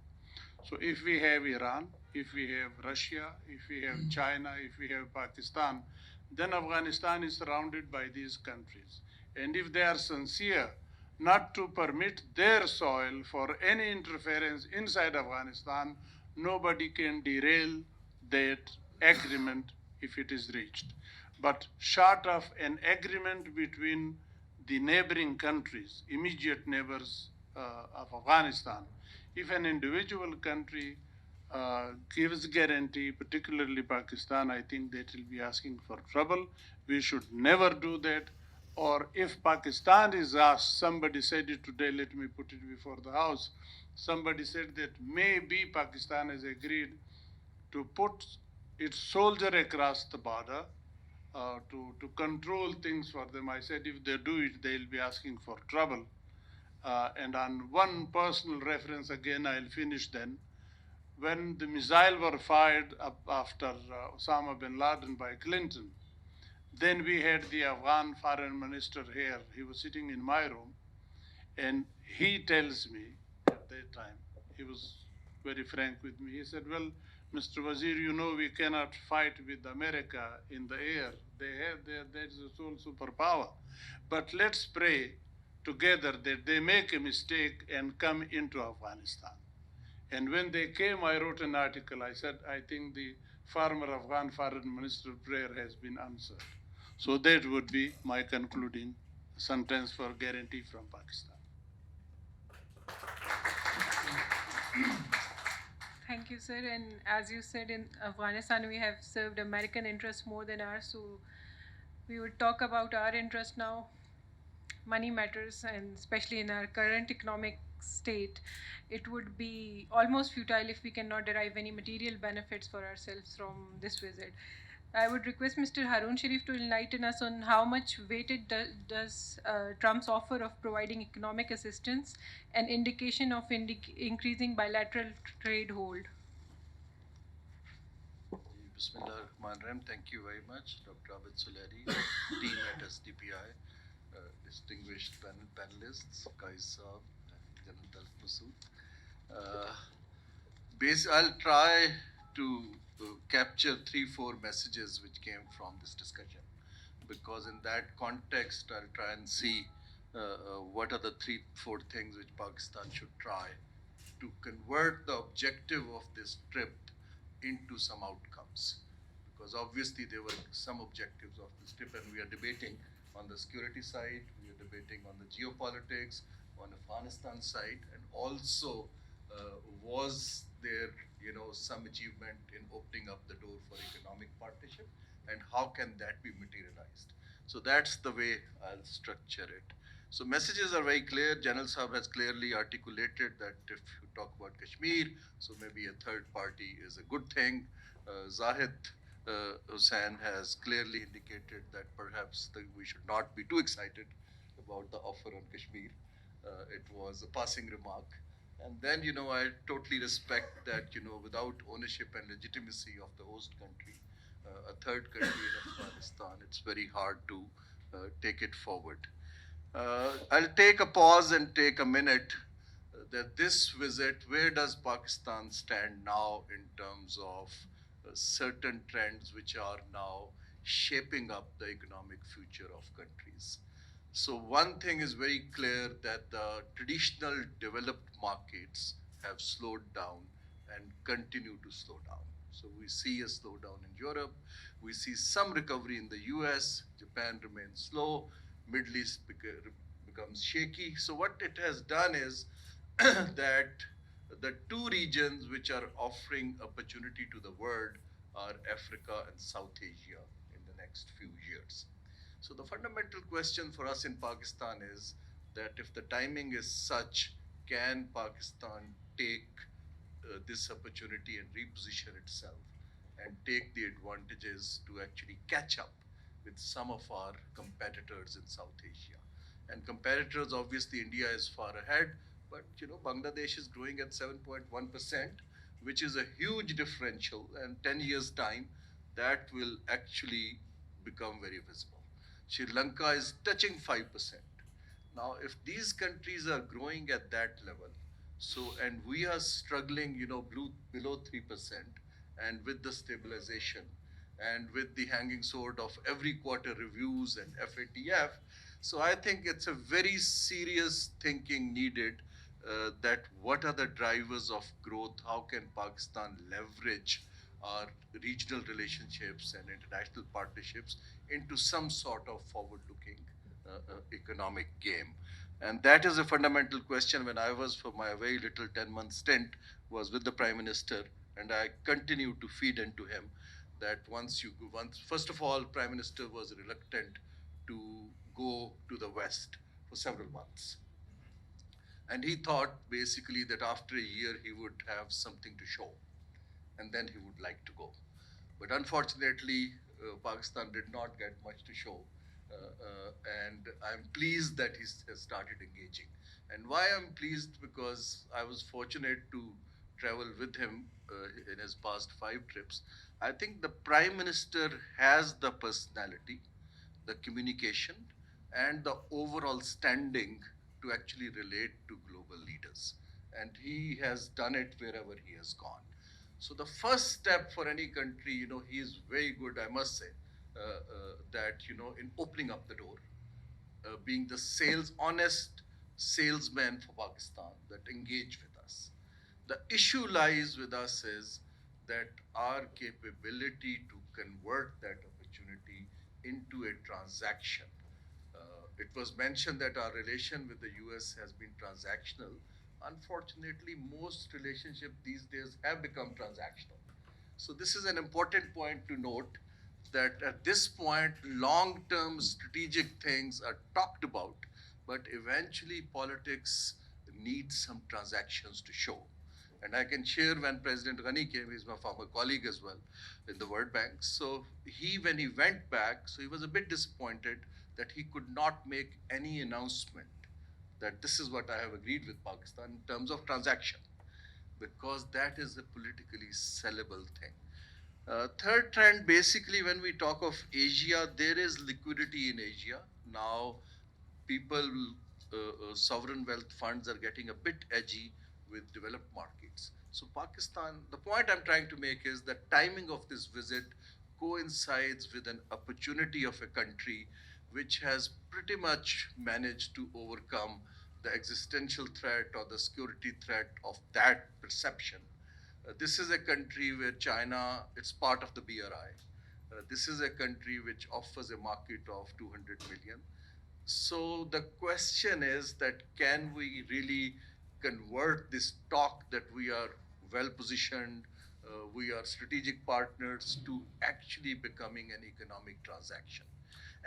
So if we have Iran, if we have Russia, if we have China, if we have Pakistan, then Afghanistan is surrounded by these countries. And if they are sincere not to permit their soil for any interference inside Afghanistan, nobody can derail that agreement if it is reached. But short of an agreement between the neighboring countries, immediate neighbors of Afghanistan, if an individual country gives guarantee, particularly Pakistan, I think that will be asking for trouble. We should never do that. Or if Pakistan is asked, somebody said it today, let me put it before the House, somebody said that maybe Pakistan has agreed to put its soldier across the border to control things for them. I said if they do it, they'll be asking for trouble. And on one personal reference, again, I'll finish then. When the missile were fired after Osama bin Laden by Clinton, then we had the Afghan foreign minister here. He was sitting in my room, and he tells me at that time, he was very frank with me. He said, well, Mr. Wazir, you know we cannot fight with America in the air. That is a sole superpower. But let's pray together that they make a mistake and come into Afghanistan. And when they came, I wrote an article. I said, I think the former Afghan Foreign Minister prayer has been answered. So that would be my concluding sentence for guarantee from Pakistan. Thank you, sir. And as you said, in Afghanistan, we have served American interests more than ours. So we would talk about our interest now. Money matters, and especially in our current economic state, it would be almost futile if we cannot derive any material benefits for ourselves from this visit. I would request Mr. Harun Sharif to enlighten us on how much weighted does Trump's offer of providing economic assistance an indication of increasing bilateral trade hold. Bismillah ar-Rahman Rahim. Thank you very much, Dr. Abid Suleri, team at SDPI, distinguished panelists, Qais Saab, and General Talib Masood. I'll try to capture 3-4 messages which came from this discussion, because in that context, I'll try and see what are the 3-4 things which Pakistan should try to convert the objective of this trip into some outcomes. Because obviously there were some objectives of this trip, and we are debating on the security side, we are debating on the geopolitics, on Afghanistan side, and also was there, some achievement in opening up the door for economic partnership, and how can that be materialized? So that's the way I'll structure it. So messages are very clear. General Saab has clearly articulated that if you talk about Kashmir, so maybe a third party is a good thing. Zahid Hussain has clearly indicated that perhaps we should not be too excited about the offer on Kashmir. It was a passing remark. And then, I totally respect that, without ownership and legitimacy of the host country, a third country in Afghanistan, it's very hard to take it forward. I'll take a pause and take a minute that this visit, where does Pakistan stand now in terms of certain trends which are now shaping up the economic future of countries? So one thing is very clear, that the traditional developed markets have slowed down and continue to slow down. So we see a slowdown in Europe, we see some recovery in the US, Japan remains slow, Middle East becomes shaky. So what it has done is that the two regions which are offering opportunity to the world are Africa and South Asia in the next few years. So the fundamental question for us in Pakistan is that if the timing is such, can Pakistan take this opportunity and reposition itself and take the advantages to actually catch up with some of our competitors in South Asia? And competitors, obviously, India is far ahead, but Bangladesh is growing at 7.1%, which is a huge differential. And 10 years' time, that will actually become very visible. Sri Lanka is touching 5%. Now, if these countries are growing at that level, and we are struggling, below 3%, and with the stabilization and with the hanging sword of every quarter reviews and FATF, so I think it's a very serious thinking needed, that what are the drivers of growth? How can Pakistan leverage our regional relationships and international partnerships into some sort of forward-looking economic game? And that is a fundamental question. When I was, for my very little 10-month stint, was with the Prime Minister, and I continue to feed into him that first of all, Prime Minister was reluctant to go to the West for several months. And he thought basically that after a year he would have something to show, and then he would like to go. But unfortunately, Pakistan did not get much to show. And I'm pleased that he has started engaging. And why I'm pleased? Because I was fortunate to travel with him in his past 5 trips. I think the Prime Minister has the personality, the communication, and the overall standing to actually relate to global leaders. And he has done it wherever he has gone. So the first step for any country, he is very good, I must say, that, in opening up the door, being the honest salesman for Pakistan that engage with us. The issue lies with us is that our capability to convert that opportunity into a transaction. It was mentioned that our relation with the US has been transactional. Unfortunately, most relationships these days have become transactional. So this is an important point to note that at this point, long-term strategic things are talked about, but eventually politics needs some transactions to show. And I can share when President Ghani came, he's my former colleague as well in the World Bank. So when he went back, so he was a bit disappointed that he could not make any announcement that this is what I have agreed with Pakistan in terms of transaction, because that is a politically sellable thing. Third trend, basically, when we talk of Asia, there is liquidity in Asia. Now, people, sovereign wealth funds are getting a bit edgy with developed markets. So, Pakistan, the point I'm trying to make is the timing of this visit coincides with an opportunity of a country which has pretty much managed to overcome the existential threat or the security threat of that perception. This is a country where China, it's part of the BRI. This is a country which offers a market of 200 million. So the question is that can we really convert this talk that we are well positioned, we are strategic partners to actually becoming an economic transaction?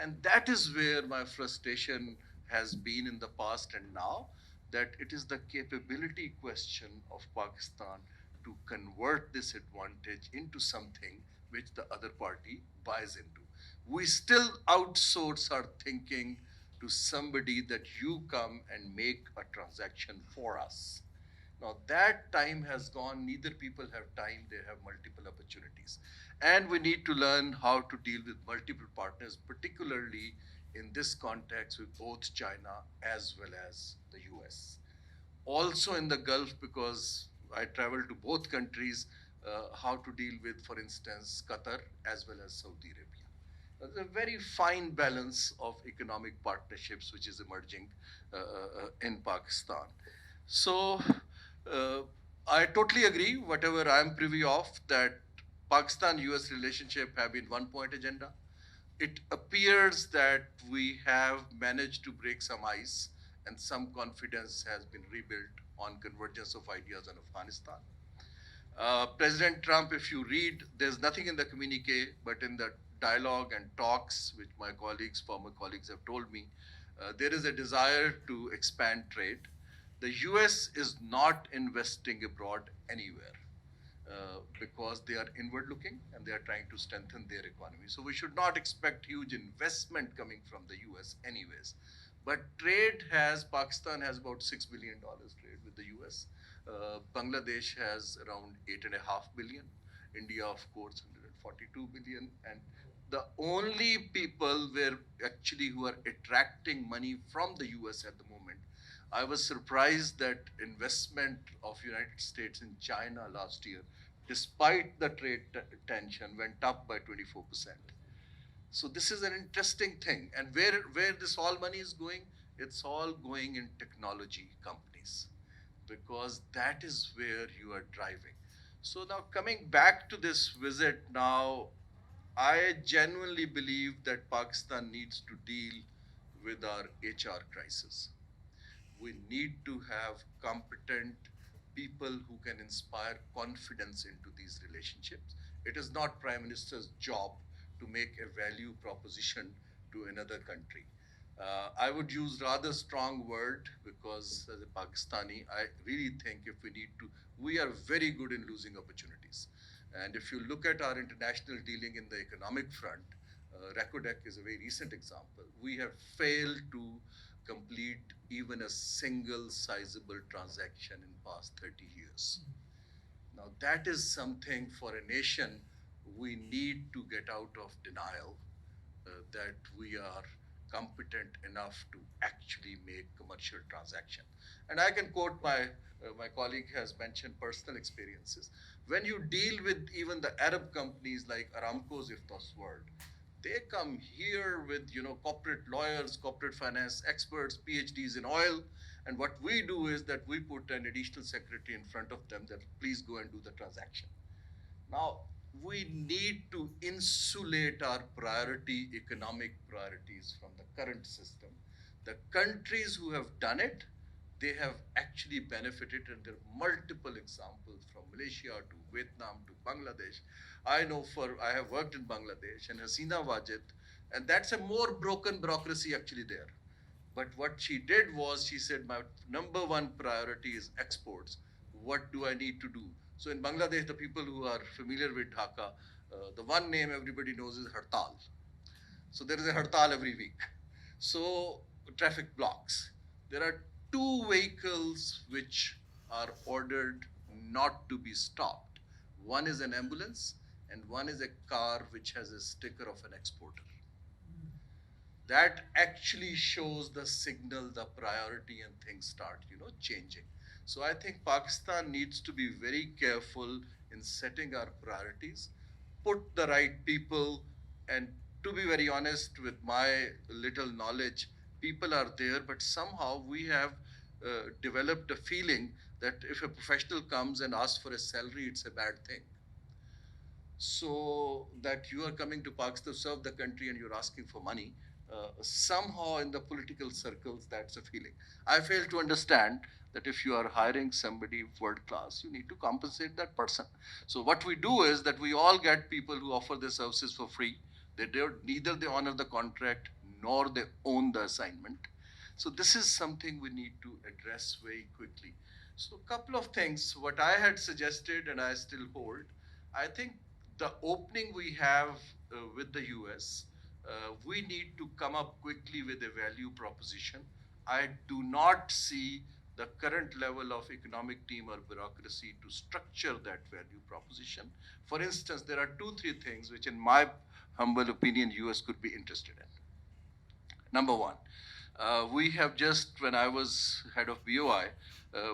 And that is where my frustration has been in the past and now, that it is the capability question of Pakistan to convert this advantage into something which the other party buys into. We still outsource our thinking to somebody that you come and make a transaction for us. Now that time has gone, neither people have time, they have multiple opportunities. And we need to learn how to deal with multiple partners, particularly in this context with both China as well as the US. Also in the Gulf, because I traveled to both countries, how to deal with, for instance, Qatar as well as Saudi Arabia. There's a very fine balance of economic partnerships which is emerging in Pakistan. So I totally agree, whatever I'm privy of, that Pakistan-US relationship have been 1 point agenda. It appears that we have managed to break some ice and some confidence has been rebuilt on convergence of ideas on Afghanistan. President Trump, if you read, there's nothing in the communique, but in the dialogue and talks, which my colleagues, former colleagues have told me, there is a desire to expand trade. The US is not investing abroad anywhere. Because they are inward looking and they are trying to strengthen their economy. So we should not expect huge investment coming from the US anyways. But trade has, Pakistan has about $6 billion trade with the US. Bangladesh has around 8.5 billion. India, of course, 142 billion. And the only people who are attracting money from the US at the moment, I was surprised that investment of United States in China last year, despite the trade tension, went up by 24%. So this is an interesting thing. And where this all money is going, it's all going in technology companies, because that is where you are driving. So now coming back to this visit now, I genuinely believe that Pakistan needs to deal with our HR crisis. We need to have competent people who can inspire confidence into these relationships. It is not Prime Minister's job to make a value proposition to another country. I would use rather strong word, because as a Pakistani, I really think if we are very good in losing opportunities. And if you look at our international dealing in the economic front, Recordec is a very recent example. We have failed to complete even a single sizable transaction in past 30 years. Now that is something for a nation we need to get out of denial, that we are competent enough to actually make commercial transaction. And I can quote my colleague has mentioned personal experiences. When you deal with even the Arab companies like Aramco's Iftas World, they come here with corporate lawyers, corporate finance experts, PhDs in oil, And what we do is that we put an additional secretary in front of them that please go and do the transaction. Now, we need to insulate our priority, economic priorities from the current system. The countries who have done it, they have actually benefited, and there are multiple examples from Malaysia to Vietnam to Bangladesh. I have worked in Bangladesh and Hasina Wajid, and that's a more broken bureaucracy actually there. But what she did was she said, my number one priority is exports. What do I need to do? So in Bangladesh, the people who are familiar with Dhaka, the one name everybody knows is Hartal. So there is a Hartal every week. So traffic blocks. There are two vehicles which are ordered not to be stopped. One is an ambulance and one is a car which has a sticker of an exporter. That actually shows the signal, the priority, and things start, changing. So I think Pakistan needs to be very careful in setting our priorities, put the right people, and to be very honest, with my little knowledge, people are there, but somehow we have developed a feeling that if a professional comes and asks for a salary, it's a bad thing. So that you are coming to Pakistan to serve the country and you're asking for money, somehow in the political circles, that's a feeling. I fail to understand that if you are hiring somebody world class, you need to compensate that person. So what we do is that we all get people who offer their services for free. Neither they honor the contract nor they own the assignment. So this is something we need to address very quickly. So a couple of things, what I had suggested and I still hold, I think the opening we have with the US, we need to come up quickly with a value proposition. I do not see the current level of economic team or bureaucracy to structure that value proposition. For instance, there are 2-3 things which in my humble opinion US could be interested in. Number one, we have just, when I was head of BOI,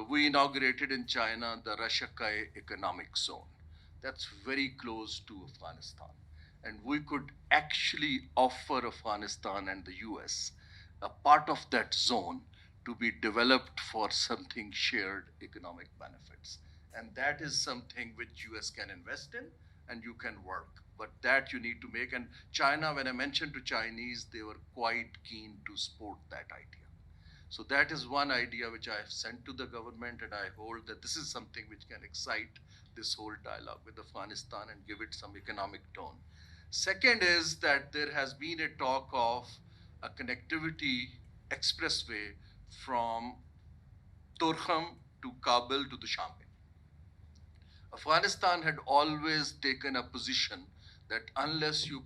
we inaugurated in China the Rashakai Economic Zone. That's very close to Afghanistan. And we could actually offer Afghanistan and the US a part of that zone to be developed for something shared economic benefits. And that is something which US can invest in and you can work. But that you need to make. And China, when I mentioned to Chinese, they were quite keen to support that idea. So that is one idea which I have sent to the government, and I hold that this is something which can excite this whole dialogue with Afghanistan and give it some economic tone. Second is that there has been a talk of a connectivity expressway from Torkham to Kabul to Dushanbe. Afghanistan had always taken a position that unless you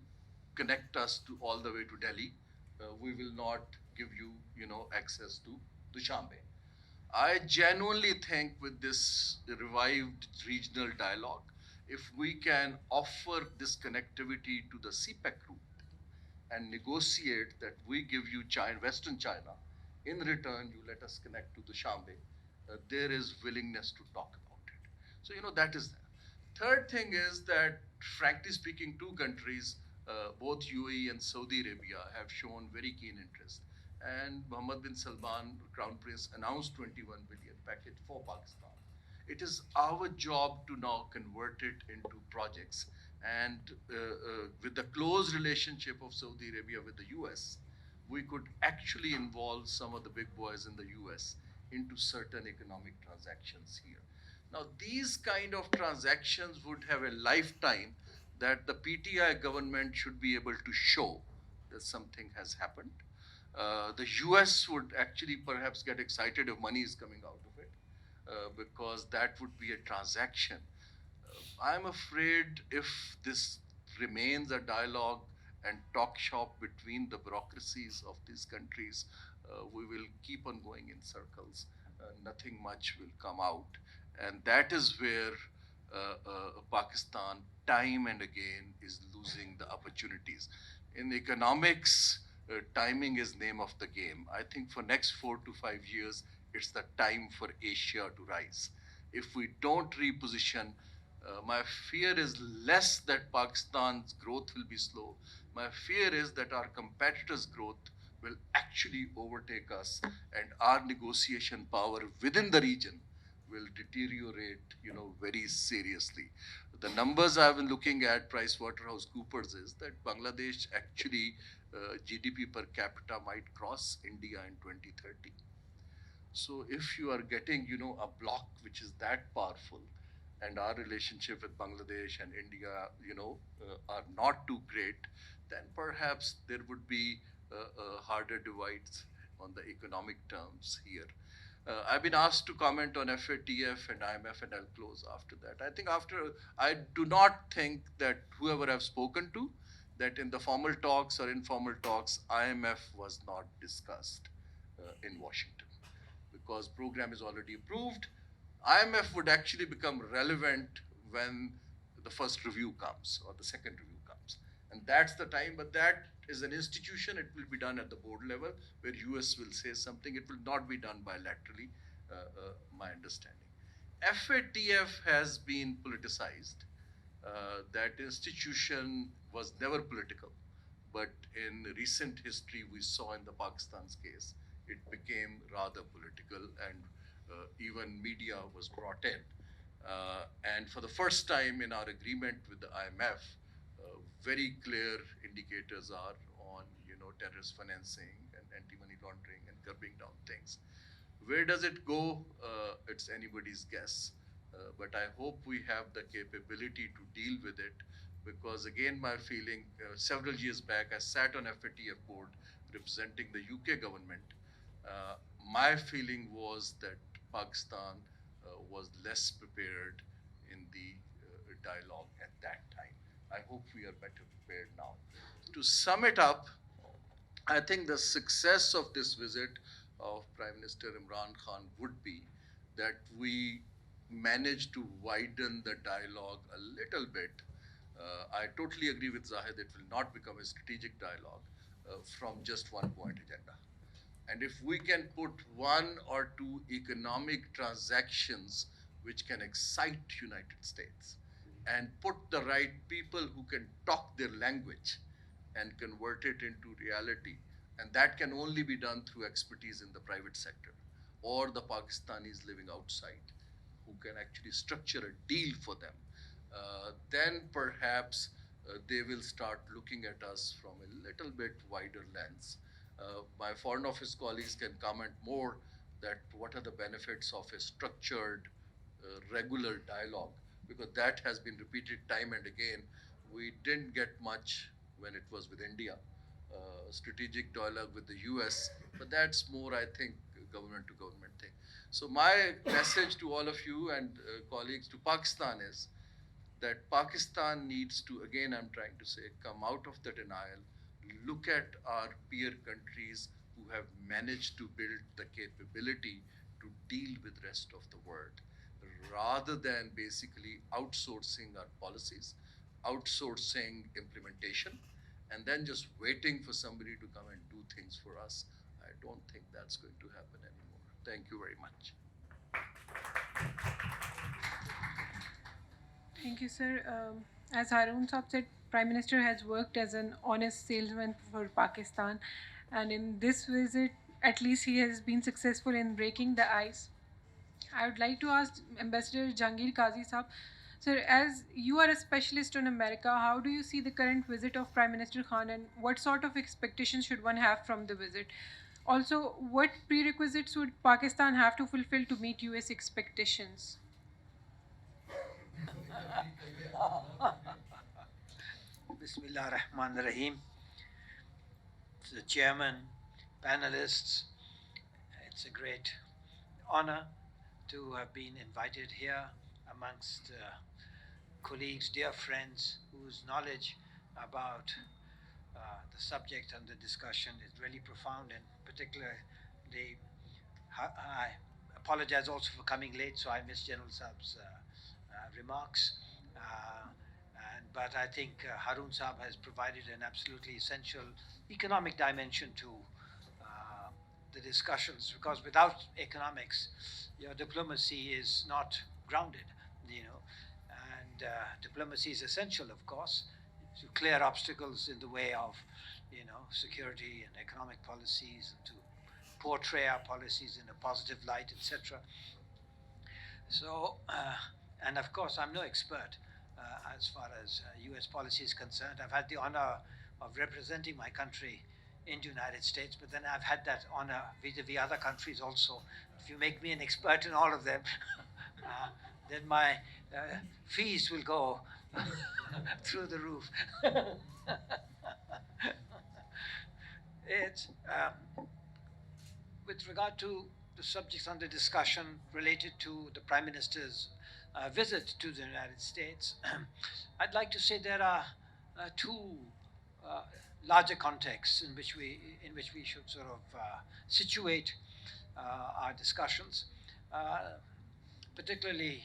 connect us to all the way to Delhi, we will not give you, access to Dushanbe. I genuinely think with this revived regional dialogue, if we can offer this connectivity to the CPEC route and negotiate that we give you China, Western China, in return you let us connect to Dushanbe, there is willingness to talk about it. So, that is there. Third thing is that, frankly speaking, two countries, both UAE and Saudi Arabia, have shown very keen interest. And Mohammed bin Salman, Crown Prince, announced 21 billion package for Pakistan. It is our job to now convert it into projects. And with the close relationship of Saudi Arabia with the US, we could actually involve some of the big boys in the US into certain economic transactions here. Now, these kind of transactions would have a lifetime that the PTI government should be able to show that something has happened. The US would actually perhaps get excited if money is coming out of it, because that would be a transaction. I'm afraid if this remains a dialogue and talk shop between the bureaucracies of these countries, we will keep on going in circles. Nothing much will come out. And that is where Pakistan, time and again, is losing the opportunities. In economics, timing is name of the game. I think for next 4 to 5 years, it's the time for Asia to rise. If we don't reposition, my fear is less that Pakistan's growth will be slow. My fear is that our competitors' growth will actually overtake us, and our negotiation power within the region will deteriorate, very seriously. The numbers I've been looking at, PricewaterhouseCoopers, is that Bangladesh actually GDP per capita might cross India in 2030. So if you are getting, a bloc which is that powerful, and our relationship with Bangladesh and India, are not too great, then perhaps there would be harder divides on the economic terms here. I've been asked to comment on FATF and IMF, and I'll close after that. I do not think that whoever I've spoken to, that in the formal talks or informal talks, IMF was not discussed in Washington, because program is already approved. IMF would actually become relevant when the first review comes or the second review comes. And that's the time, but that is an institution. It will be done at the board level where US will say something. It will not be done bilaterally, my understanding. FATF has been politicized. That institution was never political, but in recent history, we saw in the Pakistan's case, it became rather political, and even media was brought in. And for the first time in our agreement with the IMF, very clear indicators are on, terrorist financing and anti-money laundering and curbing down things. Where does it go? It's anybody's guess. But I hope we have the capability to deal with it, because again, my feeling, several years back, I sat on FATF board representing the UK government. My feeling was that Pakistan was less prepared in the dialogue at that time. I hope we are better prepared now. To sum it up, I think the success of this visit of Prime Minister Imran Khan would be that we manage to widen the dialogue a little bit. I totally agree with Zahid, it will not become a strategic dialogue from just one point agenda. And if we can put one or two economic transactions which can excite United States, and put the right people who can talk their language and convert it into reality, and that can only be done through expertise in the private sector or the Pakistanis living outside who can actually structure a deal for them, then perhaps they will start looking at us from a little bit wider lens. My Foreign Office colleagues can comment more that what are the benefits of a structured, regular dialogue, because that has been repeated time and again. We didn't get much when it was with India, strategic dialogue with the US, but that's more, I think, government to government thing. So my message to all of you and colleagues to Pakistan is that Pakistan needs to, again, I'm trying to say, come out of the denial, look at our peer countries who have managed to build the capability to deal with rest of the world, rather than basically outsourcing our policies, outsourcing implementation, and then just waiting for somebody to come and do things for us. I don't think that's going to happen anymore. Thank you very much. Thank you, sir. As Harun Saab said, Prime Minister has worked as an honest salesman for Pakistan, and in this visit, at least he has been successful in breaking the ice. I would like to ask Ambassador Jahangir Qazi Saab, sir, as you are a specialist on America, how do you see the current visit of Prime Minister Khan, and what sort of expectations should one have from the visit? Also, what prerequisites would Pakistan have to fulfill to meet US expectations? Bismillah ar-Rahman ar-Rahim. The chairman, panelists, it's a great honor to have been invited here amongst colleagues, dear friends, whose knowledge about the subject and the discussion is really profound, and particularly I apologize also for coming late, so I missed General Saab's remarks. But I think Harun Saab has provided an absolutely essential economic dimension to the discussions, because without economics, your diplomacy is not grounded, and diplomacy is essential, of course, to clear obstacles in the way of, security and economic policies, and to portray our policies in a positive light, etc. So, and of course, I'm no expert as far as US policy is concerned. I've had the honor of representing my country in the United States, but then I've had that honor vis-a-vis other countries also. If you make me an expert in all of them, then my fees will go through the roof. It's with regard to the subjects under discussion related to the Prime Minister's visit to the United States, I'd like to say there are two larger contexts in which we should sort of situate our discussions, particularly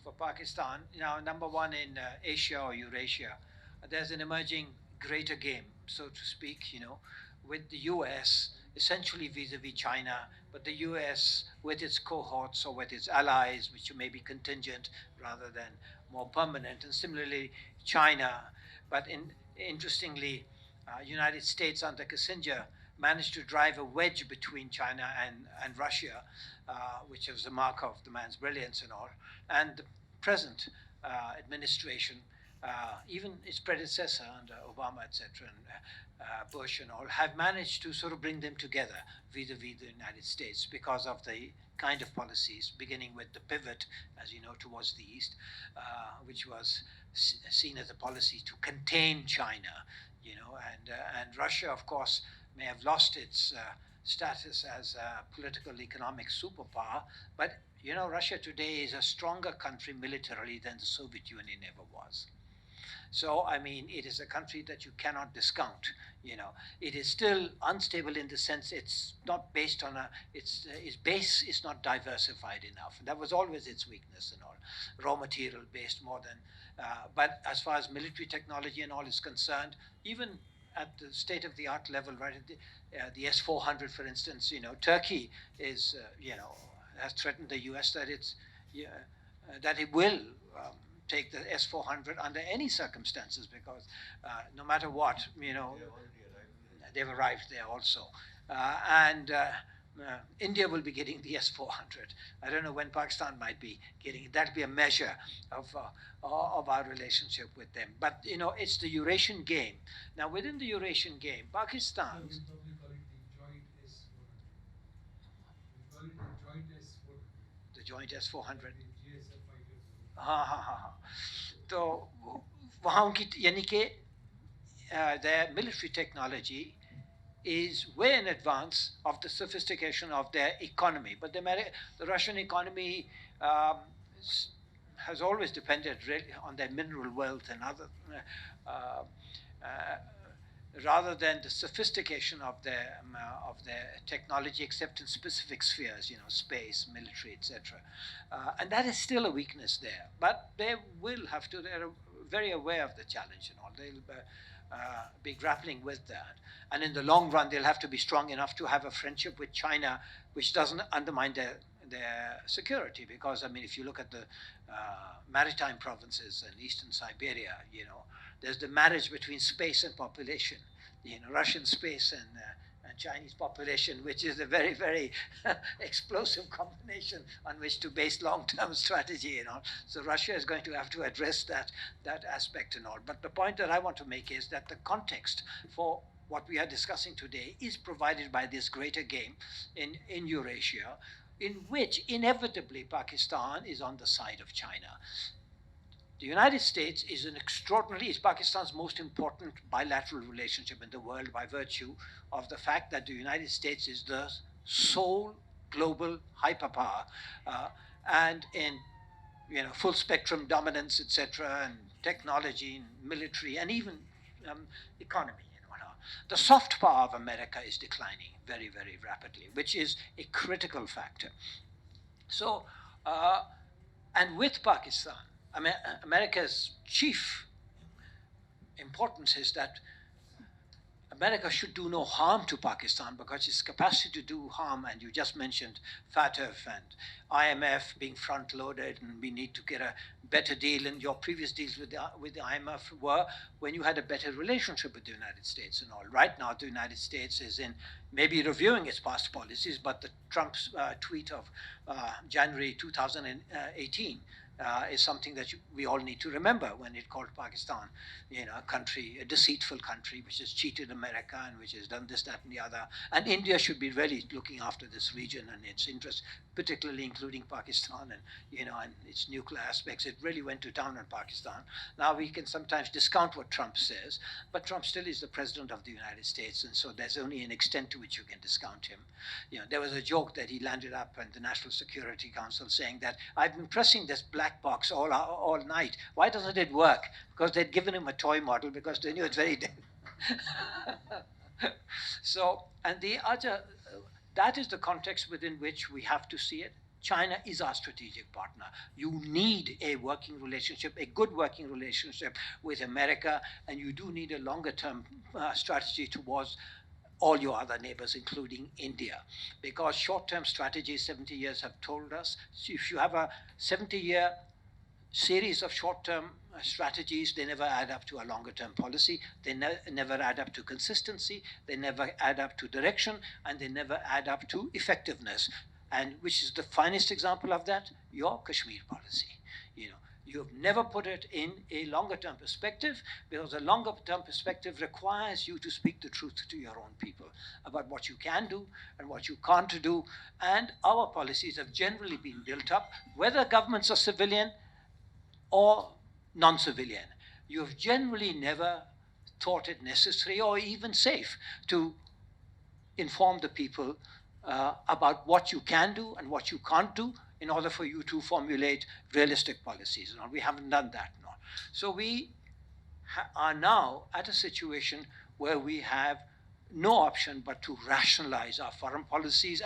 for Pakistan. Number one, in Asia or Eurasia, there's an emerging greater game, so to speak, with the US essentially vis-a-vis China, but the US with its cohorts or with its allies, which may be contingent rather than more permanent, and similarly China. But interestingly, United States under Kissinger managed to drive a wedge between China and Russia, which was a mark of the man's brilliance and all. And the present administration, even its predecessor under Obama, etc., and Bush and all, have managed to sort of bring them together vis-a-vis the United States because of the kind of policies, beginning with the pivot, as you know, towards the east, which was seen as a policy to contain China, and Russia, of course, may have lost its status as a political economic superpower, but Russia today is a stronger country militarily than the Soviet Union ever was. So, I mean, it is a country that you cannot discount. It is still unstable in the sense it's not based on its base is not diversified enough. That was always its weakness and all, raw material based more than. But as far as military technology and all is concerned, even at the state-of-the-art level, right at the S-400, for instance, Turkey is, has threatened the U.S. that that it will take the S-400 under any circumstances, because no matter what, they've arrived there also. And India will be getting the S-400. I don't know when Pakistan might be getting it. That'll be a measure of our relationship with them. But, it's the Eurasian game. Now, within the Eurasian game, Pakistan... The joint S-400. So, वहाँ की यानी कि their military technology is way in advance of the sophistication of their economy. But the Russian economy has always depended really on their mineral wealth and other, rather than the sophistication of their technology, except in specific spheres, space, military, etc. And that is still a weakness there. But they will have to. They're very aware of the challenge and all. They'll be grappling with that. And in the long run, they'll have to be strong enough to have a friendship with China, which doesn't undermine their security. Because, I mean, if you look at the maritime provinces in eastern Siberia, there's the marriage between space and population, Russian space and Chinese population, which is a very, very explosive combination on which to base long-term strategy and all. So Russia is going to have to address that aspect and all. But the point that I want to make is that the context for what we are discussing today is provided by this greater game in Eurasia, in which inevitably Pakistan is on the side of China. The United States is Pakistan's most important bilateral relationship in the world by virtue of the fact that the United States is the sole global hyperpower, and in full spectrum dominance, etc., and technology, and military, and even economy. The soft power of America is declining very, very rapidly, which is a critical factor. So, and with Pakistan, America's chief importance is that America should do no harm to Pakistan because its capacity to do harm, and you just mentioned FATF and IMF being front-loaded, and we need to get a better deal. And your previous deals with the IMF were when you had a better relationship with the United States and all. Right now, the United States is in maybe reviewing its past policies, but the Trump's tweet of January 2018 is something that we all need to remember when it called Pakistan, a country, a deceitful country, which has cheated America and which has done this, that, and the other. And India should be really looking after this region and its interests, particularly including Pakistan and, and its nuclear aspects. It really went to town on Pakistan. Now we can sometimes discount what Trump says, but Trump still is the president of the United States, and so there's only an extent to which you can discount him. There was a joke that he landed up in the National Security Council saying that I've been pressing this black box all night. Why doesn't it work? Because they'd given him a toy model because they knew it's very dead. So, and the other, that is the context within which we have to see it. China is our strategic partner. You need a working relationship, a good working relationship with America, and you do need a longer-term strategy towards all your other neighbors, including India. Because short-term strategies, 70 years have told us, if you have a 70-year series of short-term strategies, they never add up to a longer-term policy, they never add up to consistency, they never add up to direction, and they never add up to effectiveness. And which is the finest example of that? Your Kashmir policy. You have never put it in a longer-term perspective, because a longer-term perspective requires you to speak the truth to your own people about what you can do and what you can't do. And our policies have generally been built up, whether governments are civilian or non-civilian. You have generally never thought it necessary or even safe to inform the people about what you can do and what you can't do in order for you to formulate realistic policies. We haven't done that. No. So we are now at a situation where we have no option but to rationalize our foreign policies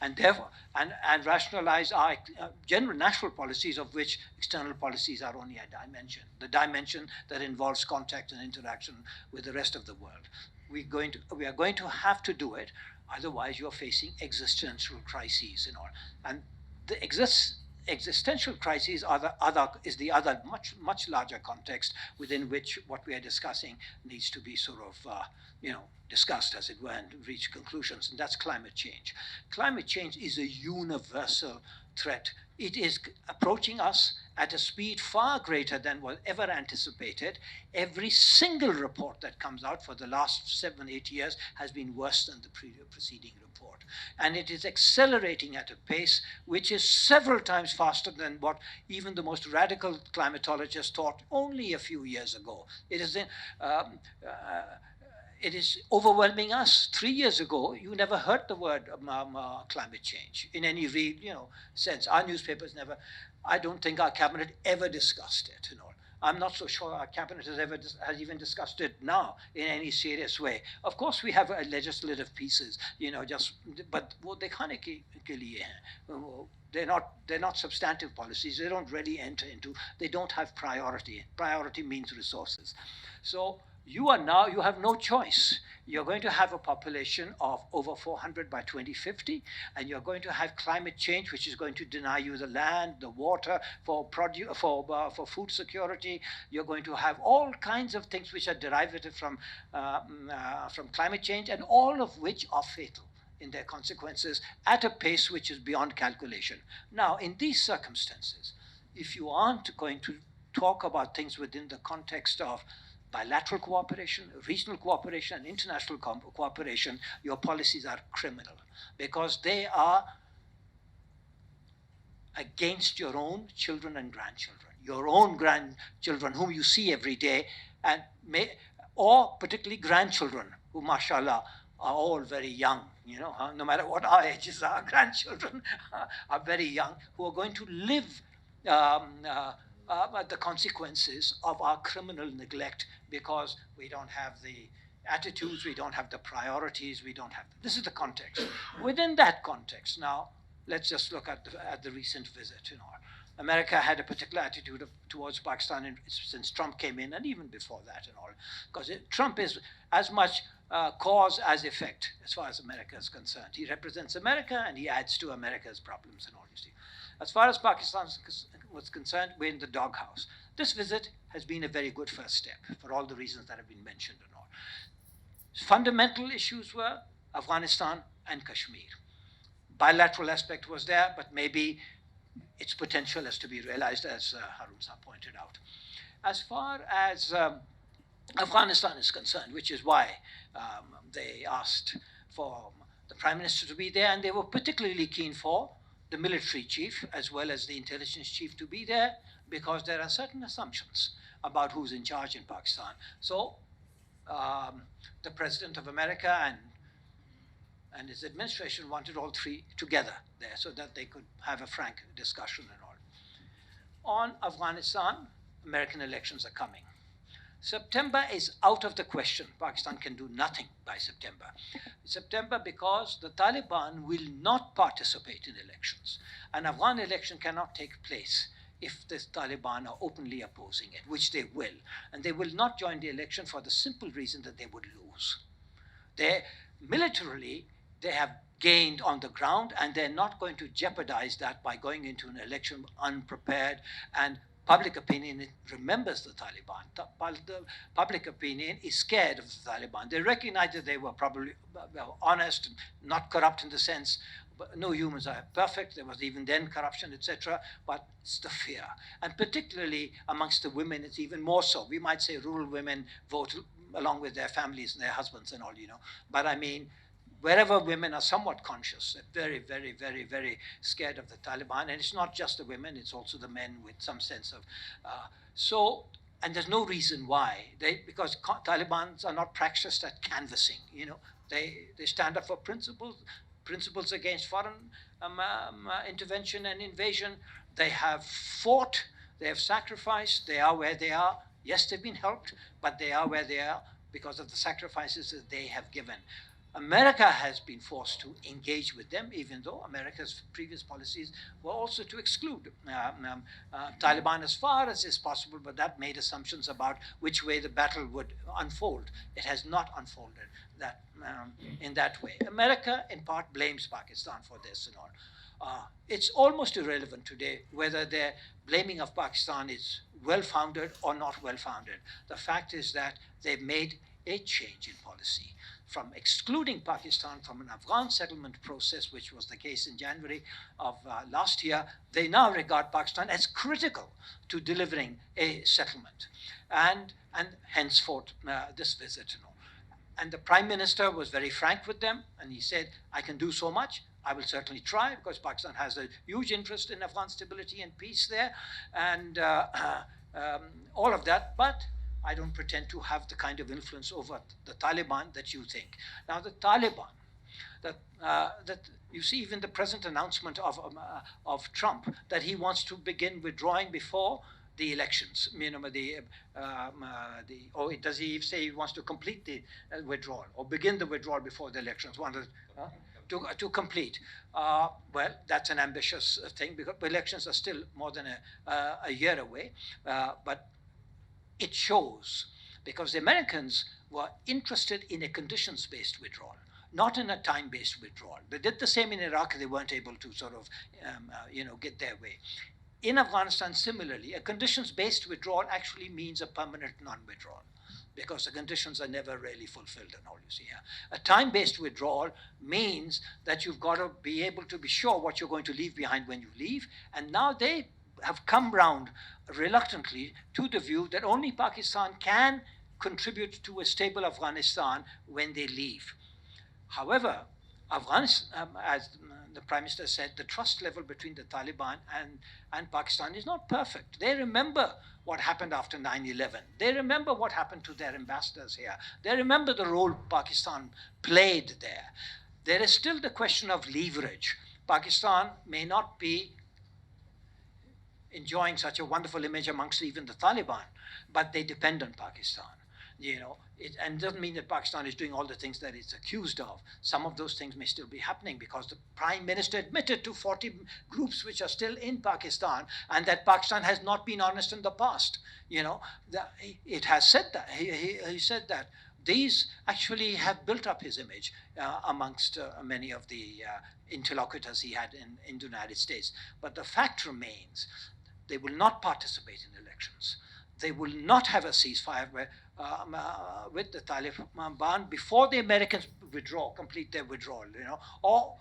and rationalize our general national policies, of which external policies are only a dimension, the dimension that involves contact and interaction with the rest of the world. We are going to have to do it, otherwise you're facing existential crises and all. And the existential crises is the other much larger context within which what we are discussing needs to be sort of discussed, as it were, and reach conclusions, and that's climate change. Climate change is a universal threat. It is approaching us at a speed far greater than was ever anticipated. Every single report that comes out for the last 7-8 years has been worse than the preceding report. And it is accelerating at a pace which is several times faster than what even the most radical climatologists thought only a few years ago. It is overwhelming us. 3 years ago, you never heard the word climate change in any real sense. Our newspapers never, I don't think our cabinet ever discussed it. I'm not so sure our cabinet has even discussed it now in any serious way. Of course, we have legislative pieces, but they can't they're not substantive policies. They don't really enter into, they don't have priority. Priority means resources. So you have no choice. You're going to have a population of over 400 by 2050, and you're going to have climate change, which is going to deny you the land, the water, for food security. You're going to have all kinds of things which are derivative from climate change, and all of which are fatal in their consequences at a pace which is beyond calculation. Now, in these circumstances, if you aren't going to talk about things within the context of bilateral cooperation, regional cooperation, and international cooperation, your policies are criminal, because they are against your own children and grandchildren, your own grandchildren whom you see every day, or particularly grandchildren who, mashallah, are all very young, no matter what our ages are, grandchildren are very young, who are going to live the consequences of our criminal neglect, because we don't have the attitudes, we don't have the priorities, this is the context. Within that context, now, let's just look at the recent visit. America had a particular attitude towards Pakistan since Trump came in, and even before that and all. Because Trump is as much cause as effect as far as America is concerned. He represents America and he adds to America's problems and all, you see. As far as Pakistan was concerned, we're in the doghouse. This visit has been a very good first step for all the reasons that have been mentioned and all. Fundamental issues were Afghanistan and Kashmir. Bilateral aspect was there, but maybe its potential has to be realized, as Harun Sahib pointed out. As far as Afghanistan is concerned, which is why they asked for the Prime Minister to be there, and they were particularly keen for the military chief as well as the intelligence chief to be there, because there are certain assumptions about who's in charge in Pakistan. So the President of America and his administration wanted all three together there so that they could have a frank discussion and all. On Afghanistan, American elections are coming. September is out of the question. Pakistan can do nothing by September. September because the Taliban will not participate in elections. An Afghan election cannot take place if the Taliban are openly opposing it, which they will. And they will not join the election for the simple reason that they would lose. Militarily, they have gained on the ground, and they're not going to jeopardize that by going into an election unprepared. And public opinion remembers the Taliban. The public opinion is scared of the Taliban. They recognize that they were probably honest, not corrupt in the sense, no humans are perfect, there was even then corruption, etc., but it's the fear. And particularly amongst the women, it's even more so. We might say rural women vote along with their families and their husbands and all, you know. But I mean, wherever women are somewhat conscious, they're very, very, very, very scared of the Taliban. And it's not just the women, it's also the men with some sense of... and there's no reason why. Because Talibans are not practiced at canvassing, you know. They stand up for principles against foreign intervention and invasion. They have fought, they have sacrificed, they are where they are. Yes, they've been helped, but they are where they are because of the sacrifices that they have given. America has been forced to engage with them, even though America's previous policies were also to exclude Taliban as far as is possible, but that made assumptions about which way the battle would unfold. It has not unfolded in that way. America, in part, blames Pakistan for this and all. It's almost irrelevant today whether their blaming of Pakistan is well-founded or not well-founded. The fact is that they've made a change in policy. From excluding Pakistan from an Afghan settlement process, which was the case in January of last year, they now regard Pakistan as critical to delivering a settlement. And henceforth, this visit. You know. And the Prime Minister was very frank with them, and he said, I can do so much. I will certainly try, because Pakistan has a huge interest in Afghan stability and peace there, and all of that. But I don't pretend to have the kind of influence over the Taliban that you think. Now, the Taliban, that you see even the present announcement of Trump that he wants to begin withdrawing before the elections. You know, or does he say he wants to complete the withdrawal or begin the withdrawal before the elections? To complete. Well, that's an ambitious thing because elections are still more than a year away. But it shows because the Americans were interested in a conditions-based withdrawal, not in a time-based withdrawal. They did the same in Iraq. They weren't able to sort of, get their way. In Afghanistan, similarly, a conditions-based withdrawal actually means a permanent non-withdrawal because the conditions are never really fulfilled and all you see here. A time-based withdrawal means that you've got to be able to be sure what you're going to leave behind when you leave, and now they have come round reluctantly to the view that only Pakistan can contribute to a stable Afghanistan when they leave. However, Afghanistan, as the Prime Minister said, the trust level between the Taliban and Pakistan is not perfect. They remember what happened after 9/11. They remember what happened to their ambassadors here. They remember the role Pakistan played there. There is still the question of leverage. Pakistan may not be enjoying such a wonderful image amongst even the Taliban, but they depend on Pakistan. And it doesn't mean that Pakistan is doing all the things that it's accused of. Some of those things may still be happening because the Prime Minister admitted to 40 groups which are still in Pakistan, and that Pakistan has not been honest in the past. It has said that. He said that. These actually have built up his image amongst many of the interlocutors he had in the United States. But the fact remains, they will not participate in elections. They will not have a ceasefire with the Taliban before the Americans complete their withdrawal, or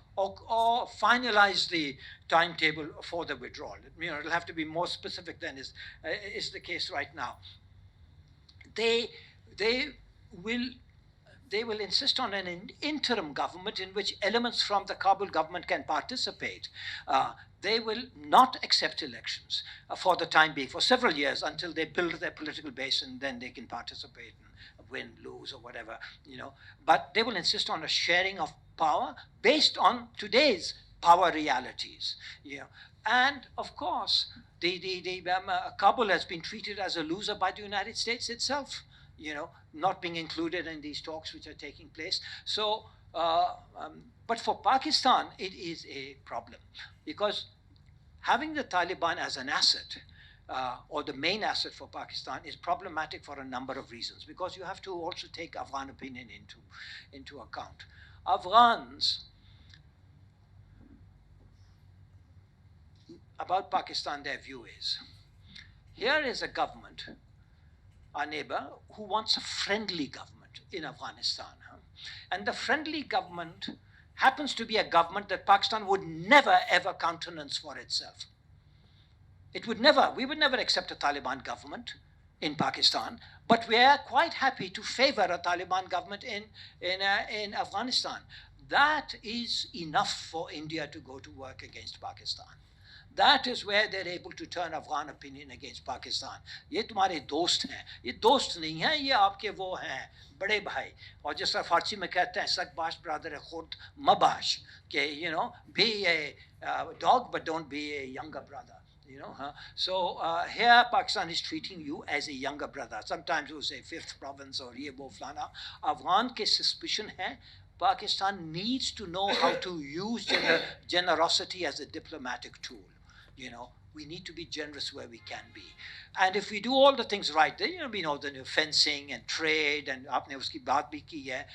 finalize the timetable for the withdrawal. It'll have to be more specific than is the case right now. They will insist on an interim government in which elements from the Kabul government can participate. They will not accept elections for the time being, for several years, until they build their political base, and then they can participate and win, lose, or whatever, But they will insist on a sharing of power based on today's power realities, And of course, Kabul has been treated as a loser by the United States itself, not being included in these talks which are taking place. So, but for Pakistan, it is a problem, because having the Taliban as an asset, or the main asset for Pakistan, is problematic for a number of reasons, because you have to also take Afghan opinion into account. Afghans, about Pakistan, their view is, here is a government, our neighbor, who wants a friendly government in Afghanistan. And the friendly government happens to be a government that Pakistan would never ever countenance for itself. We would never accept a Taliban government in Pakistan, but we are quite happy to favor a Taliban government in Afghanistan. That is enough for India to go to work against Pakistan. That is where they're able to turn Afghan opinion against Pakistan. ये तुम्हारे दोस्त हैं, ये दोस्त नहीं हैं, ये आपके वो हैं बड़े भाई. और जिस तरह फारसी में कहते हैं, सकबाश ब्रदर खुद मबाश, कि be a dog but don't be a younger brother. So here Pakistan is treating you as a younger brother. Sometimes we say fifth province or ye wo flana. Afghan ke suspicion hai. Pakistan needs to know how to use generosity as a diplomatic tool. We need to be generous where we can be. And if we do all the things right, then, we know the fencing and trade, and aapne uski baat bhi ki hai.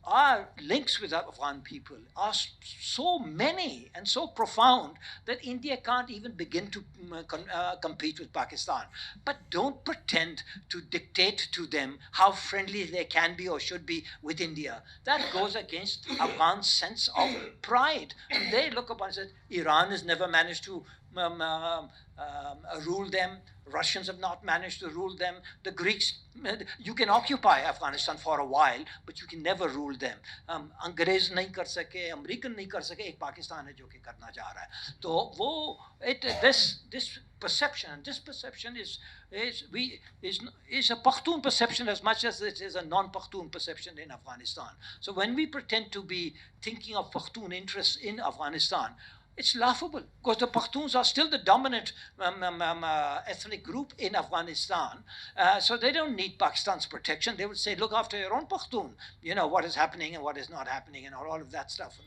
Our links with Afghan people are so many and so profound that India can't even begin to compete with Pakistan. But don't pretend to dictate to them how friendly they can be or should be with India. That goes against Afghan's sense of pride. And they look upon and say, Iran has never managed to rule them. Russians have not managed to rule them. The Greeks, you can occupy Afghanistan for a while, but you can never rule them. अंग्रेज नहीं कर सके, American नहीं कर सके, एक पाकिस्तान है जो कि करना चाह रहा है. तो वो this perception is a Pashtun perception as much as it is a non-Pashtun perception in Afghanistan. So when we pretend to be thinking of Pashtun interests in Afghanistan, it's laughable, because the Pashtuns are still the dominant ethnic group in Afghanistan. So they don't need Pakistan's protection. They would say, look after your own Pashtun, what is happening and what is not happening and all of that stuff.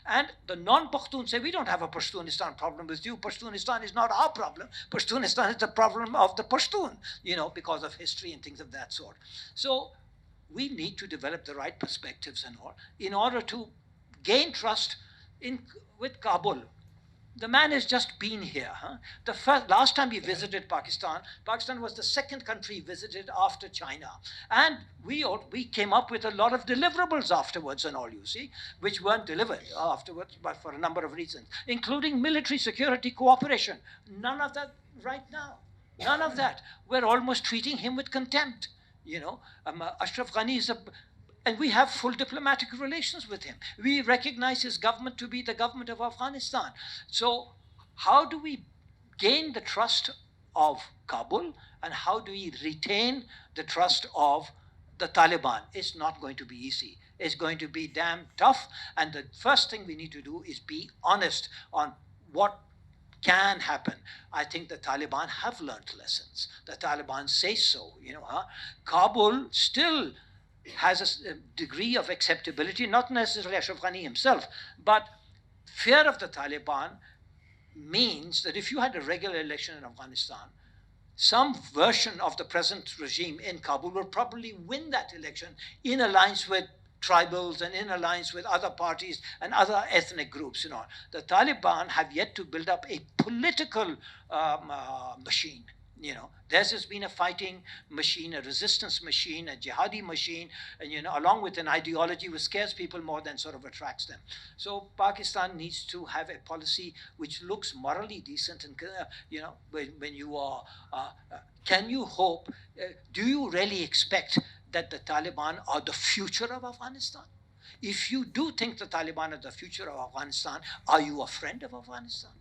And the non-Pashtuns say, we don't have a Pashtunistan problem with you. Pashtunistan is not our problem. Pashtunistan is the problem of the Pashtun, because of history and things of that sort. So we need to develop the right perspectives and all in order to gain trust with Kabul. The man has just been here. Last time he visited Pakistan was the second country he visited after China. And we came up with a lot of deliverables afterwards and all, which weren't delivered afterwards, but for a number of reasons, including military security cooperation. None of that right now. None of that. We're almost treating him with contempt. Ashraf Ghani is and we have full diplomatic relations with him. We recognize his government to be the government of Afghanistan. So how do we gain the trust of Kabul, and how do we retain the trust of the Taliban? It's not going to be easy. It's going to be damn tough. And the first thing we need to do is be honest on what can happen. I think the Taliban have learnt lessons. The Taliban say so. Kabul still has a degree of acceptability, not necessarily Ashraf Ghani himself, but fear of the Taliban means that if you had a regular election in Afghanistan, some version of the present regime in Kabul will probably win that election in alliance with tribals and in alliance with other parties and other ethnic groups. The Taliban have yet to build up a political machine. Theirs has been a fighting machine, a resistance machine, a jihadi machine, and along with an ideology which scares people more than sort of attracts them. So Pakistan needs to have a policy which looks morally decent, and when you are, can you hope? Do you really expect that the Taliban are the future of Afghanistan? If you do think the Taliban are the future of Afghanistan, are you a friend of Afghanistan?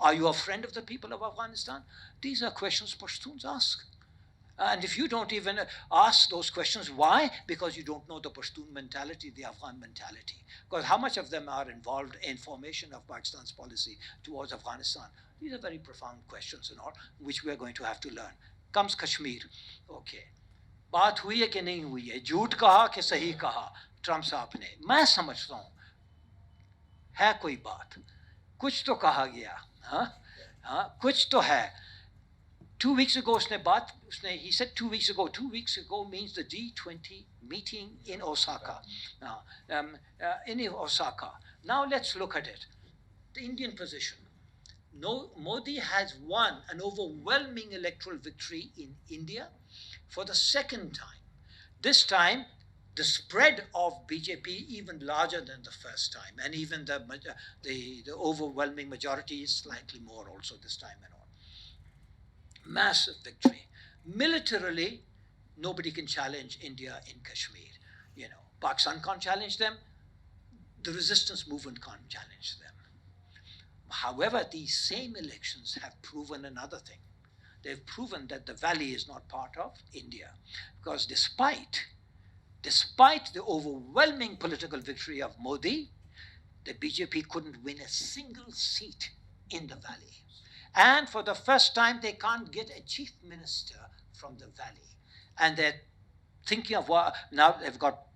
Are you a friend of the people of Afghanistan? These are questions Pashtuns ask. And if you don't even ask those questions, why? Because you don't know the Pashtun mentality, the Afghan mentality. Because how much of them are involved in formation of Pakistan's policy towards Afghanistan? These are very profound questions which we are going to have to learn. Comes Kashmir. Okay. बात हुई है कि नहीं हुई है, झूठ कहा कि सही कहा ट्रम्प साहब ने, मैं समझता हूँ है कोई बात, कुछ तो कहा गया, कुछ तो है. 2 weeks ago he said 2 weeks ago. 2 weeks ago means the G20 meeting in Osaka. In Osaka. Now let's look at it. The Indian position. No, Modi has won an overwhelming electoral victory in India for the second time. This time, the spread of BJP even larger than the first time, and even the overwhelming majority is slightly more also this time and all. Massive victory. Militarily, nobody can challenge India in Kashmir. Pakistan can't challenge them. The resistance movement can't challenge them. However, these same elections have proven another thing. They've proven that the valley is not part of India. Because despite the overwhelming political victory of Modi, the BJP couldn't win a single seat in the valley. And for the first time, they can't get a chief minister from the valley. And they're thinking of now they've got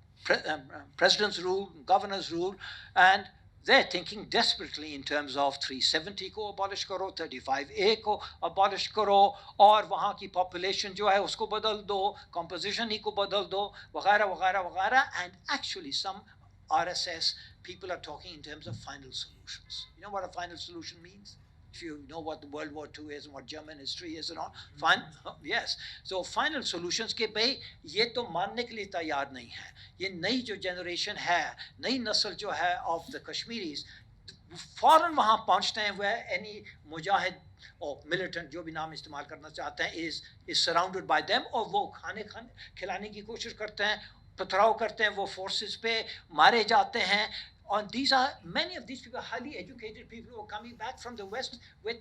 president's rule, governor's rule, and they're thinking desperately in terms of 370 को abolish करो, 35A को abolish करो, और वहाँ की population जो है उसको बदल दो, composition ही को बदल दो, वगैरह वगैरह वगैरह. And actually some RSS people are talking in terms of final solutions. You know what a final solution means? If you know what World War II is and what German history is and all, yes. So final solutions के भाई ये तो मानने के लिए तैयार नहीं है. ये नई जो generation है, नई नस्ल जो है of the Kashmiris, फौरन वहाँ पहुँचते हैं where any Mujahid or militant जो भी नाम इस्तेमाल करना चाहते हैं is surrounded by them, और वो खिलाने की कोशिश करते हैं, पथराव करते हैं वो forces पे, मारे जाते हैं. And many of these people are highly educated people who are coming back from the West with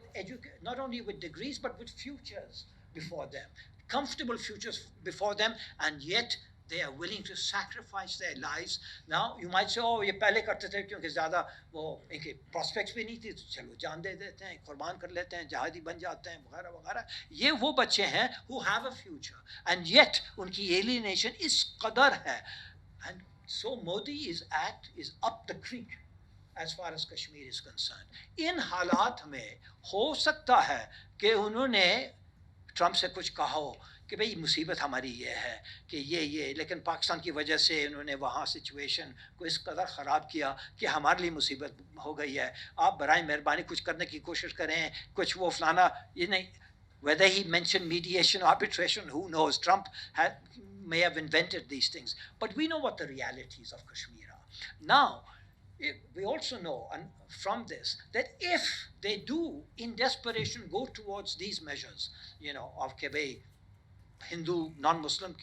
not only with degrees but with futures before them, comfortable futures before them, and yet they are willing to sacrifice their lives. Now you might say, oh, ये पहले करते थे क्योंकि ज़्यादा वो इनके prospects भी नहीं थी, तो चलो जान दे देते हैं, कुर्बान कर लेते हैं, जहादी बन जाते हैं, वगैरह वगैरह. ये वो बच्चे हैं who have a future, and yet उनकी alienation इस कदर है. And so Modi is up the creek as far as Kashmir is concerned. In हालात में हो सकता है कि उन्होंने ट्रम्प से कुछ कहा हो कि भाई मुसीबत हमारी ये है कि ये, लेकिन पाकिस्तान की वजह से उन्होंने वहाँ सिचुएशन को इस कदर ख़राब किया कि हमारे लिए मुसीबत हो गई है. आप बराए मेहरबानी कुछ करने की कोशिश करें, कुछ वो फलाना ये नहीं. Whether he mentioned mediation, arbitration, who knows? Trump may have invented these things. But we know what the realities of Kashmir are. Now, we also know from this that if they do, in desperation, go towards these measures, of ke bhai Hindu, non-Muslim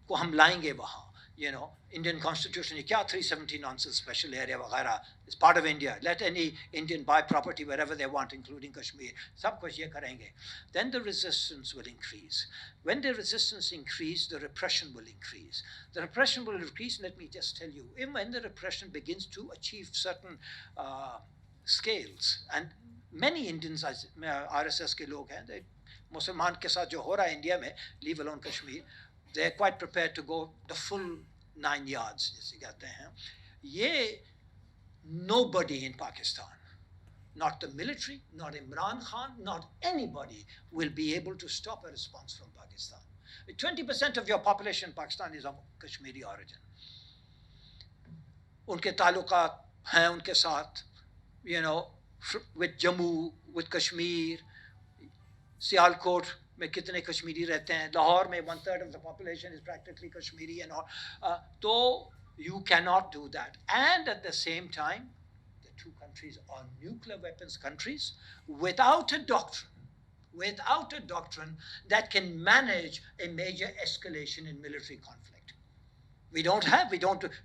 ko hum layenge wahan, Indian constitution, kya 370 nonsense, special area, वगैरह, is part of India. Let any Indian buy property wherever they want, including Kashmir. सब कुछ ये करेंगे. Then the resistance will increase. When the resistance increases, the repression will increase. The repression will increase, let me just tell you, even when the repression begins to achieve certain scales, and many Indians RSS के लोग हैं, मुसलमान के साथ जो हो रहा है इंडिया में, leave alone Kashmir, they're quite prepared to go the full 9 yards, जिसे कहते हैं. ये nobody in Pakistan, not the military, not Imran Khan, not anybody will be able to stop a response from Pakistan. 20% of your population in Pakistan is of Kashmiri origin. उनके ताल्लुकात हैं उनके साथ, you know, with Jammu, with Kashmir, Sialkot में कितने कश्मीरी रहते हैं, लाहौर में 1/3 of the population is practically Kashmiri and all. So you cannot do that. And at the same time, the two countries are nuclear weapons countries without a doctrine that can manage a major escalation in military conflict. We don't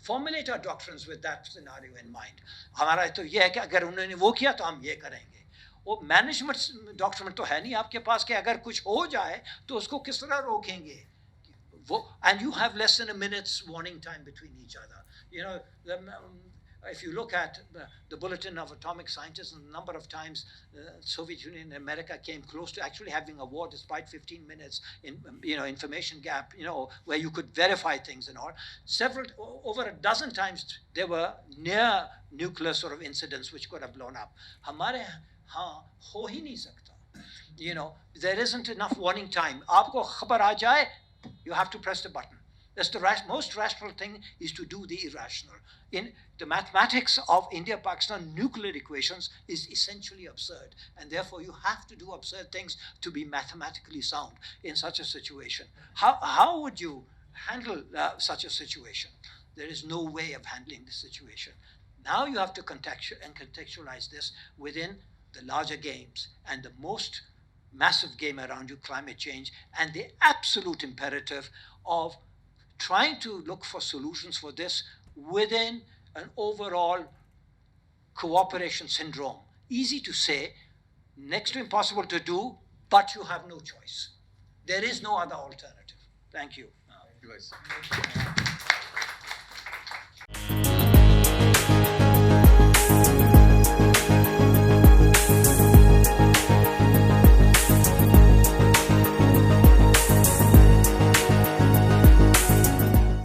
formulate our doctrines with that scenario in mind. हमारा तो ये है कि अगर उन्होंने वो किया तो हम ये करेंगे. वो मैनेजमेंट डॉक्यूमेंट तो है नहीं आपके पास कि अगर कुछ हो जाए तो उसको किस तरह रोकेंगे. And you have less than a minute's warning time between each other. You know, if you look at the Bulletin of Atomic Scientists, and the number of times the Soviet Union and America came close to actually having a war despite 15 minutes in, you know, information gap, you know, where you could verify things and all. Over a dozen times there were near nuclear sort of incidents which could have blown up. हमारे हाँ हो ही नहीं सकता. You know, there isn't enough warning time. आपको खबर आ जाए, you have to press the button. That's the most rational thing, is to do the irrational. In the mathematics of India-Pakistan nuclear equations is essentially absurd, and therefore you have to do absurd things to be mathematically sound in such a situation. How would you handle such a situation? There is no way of handling this situation. Now you have to contextualize this within the larger games, and the most massive game around you, climate change, and the absolute imperative of trying to look for solutions for this within an overall cooperation syndrome. Easy to say, next to impossible to do, but you have no choice. There is no other alternative. Thank you. Thank you, guys.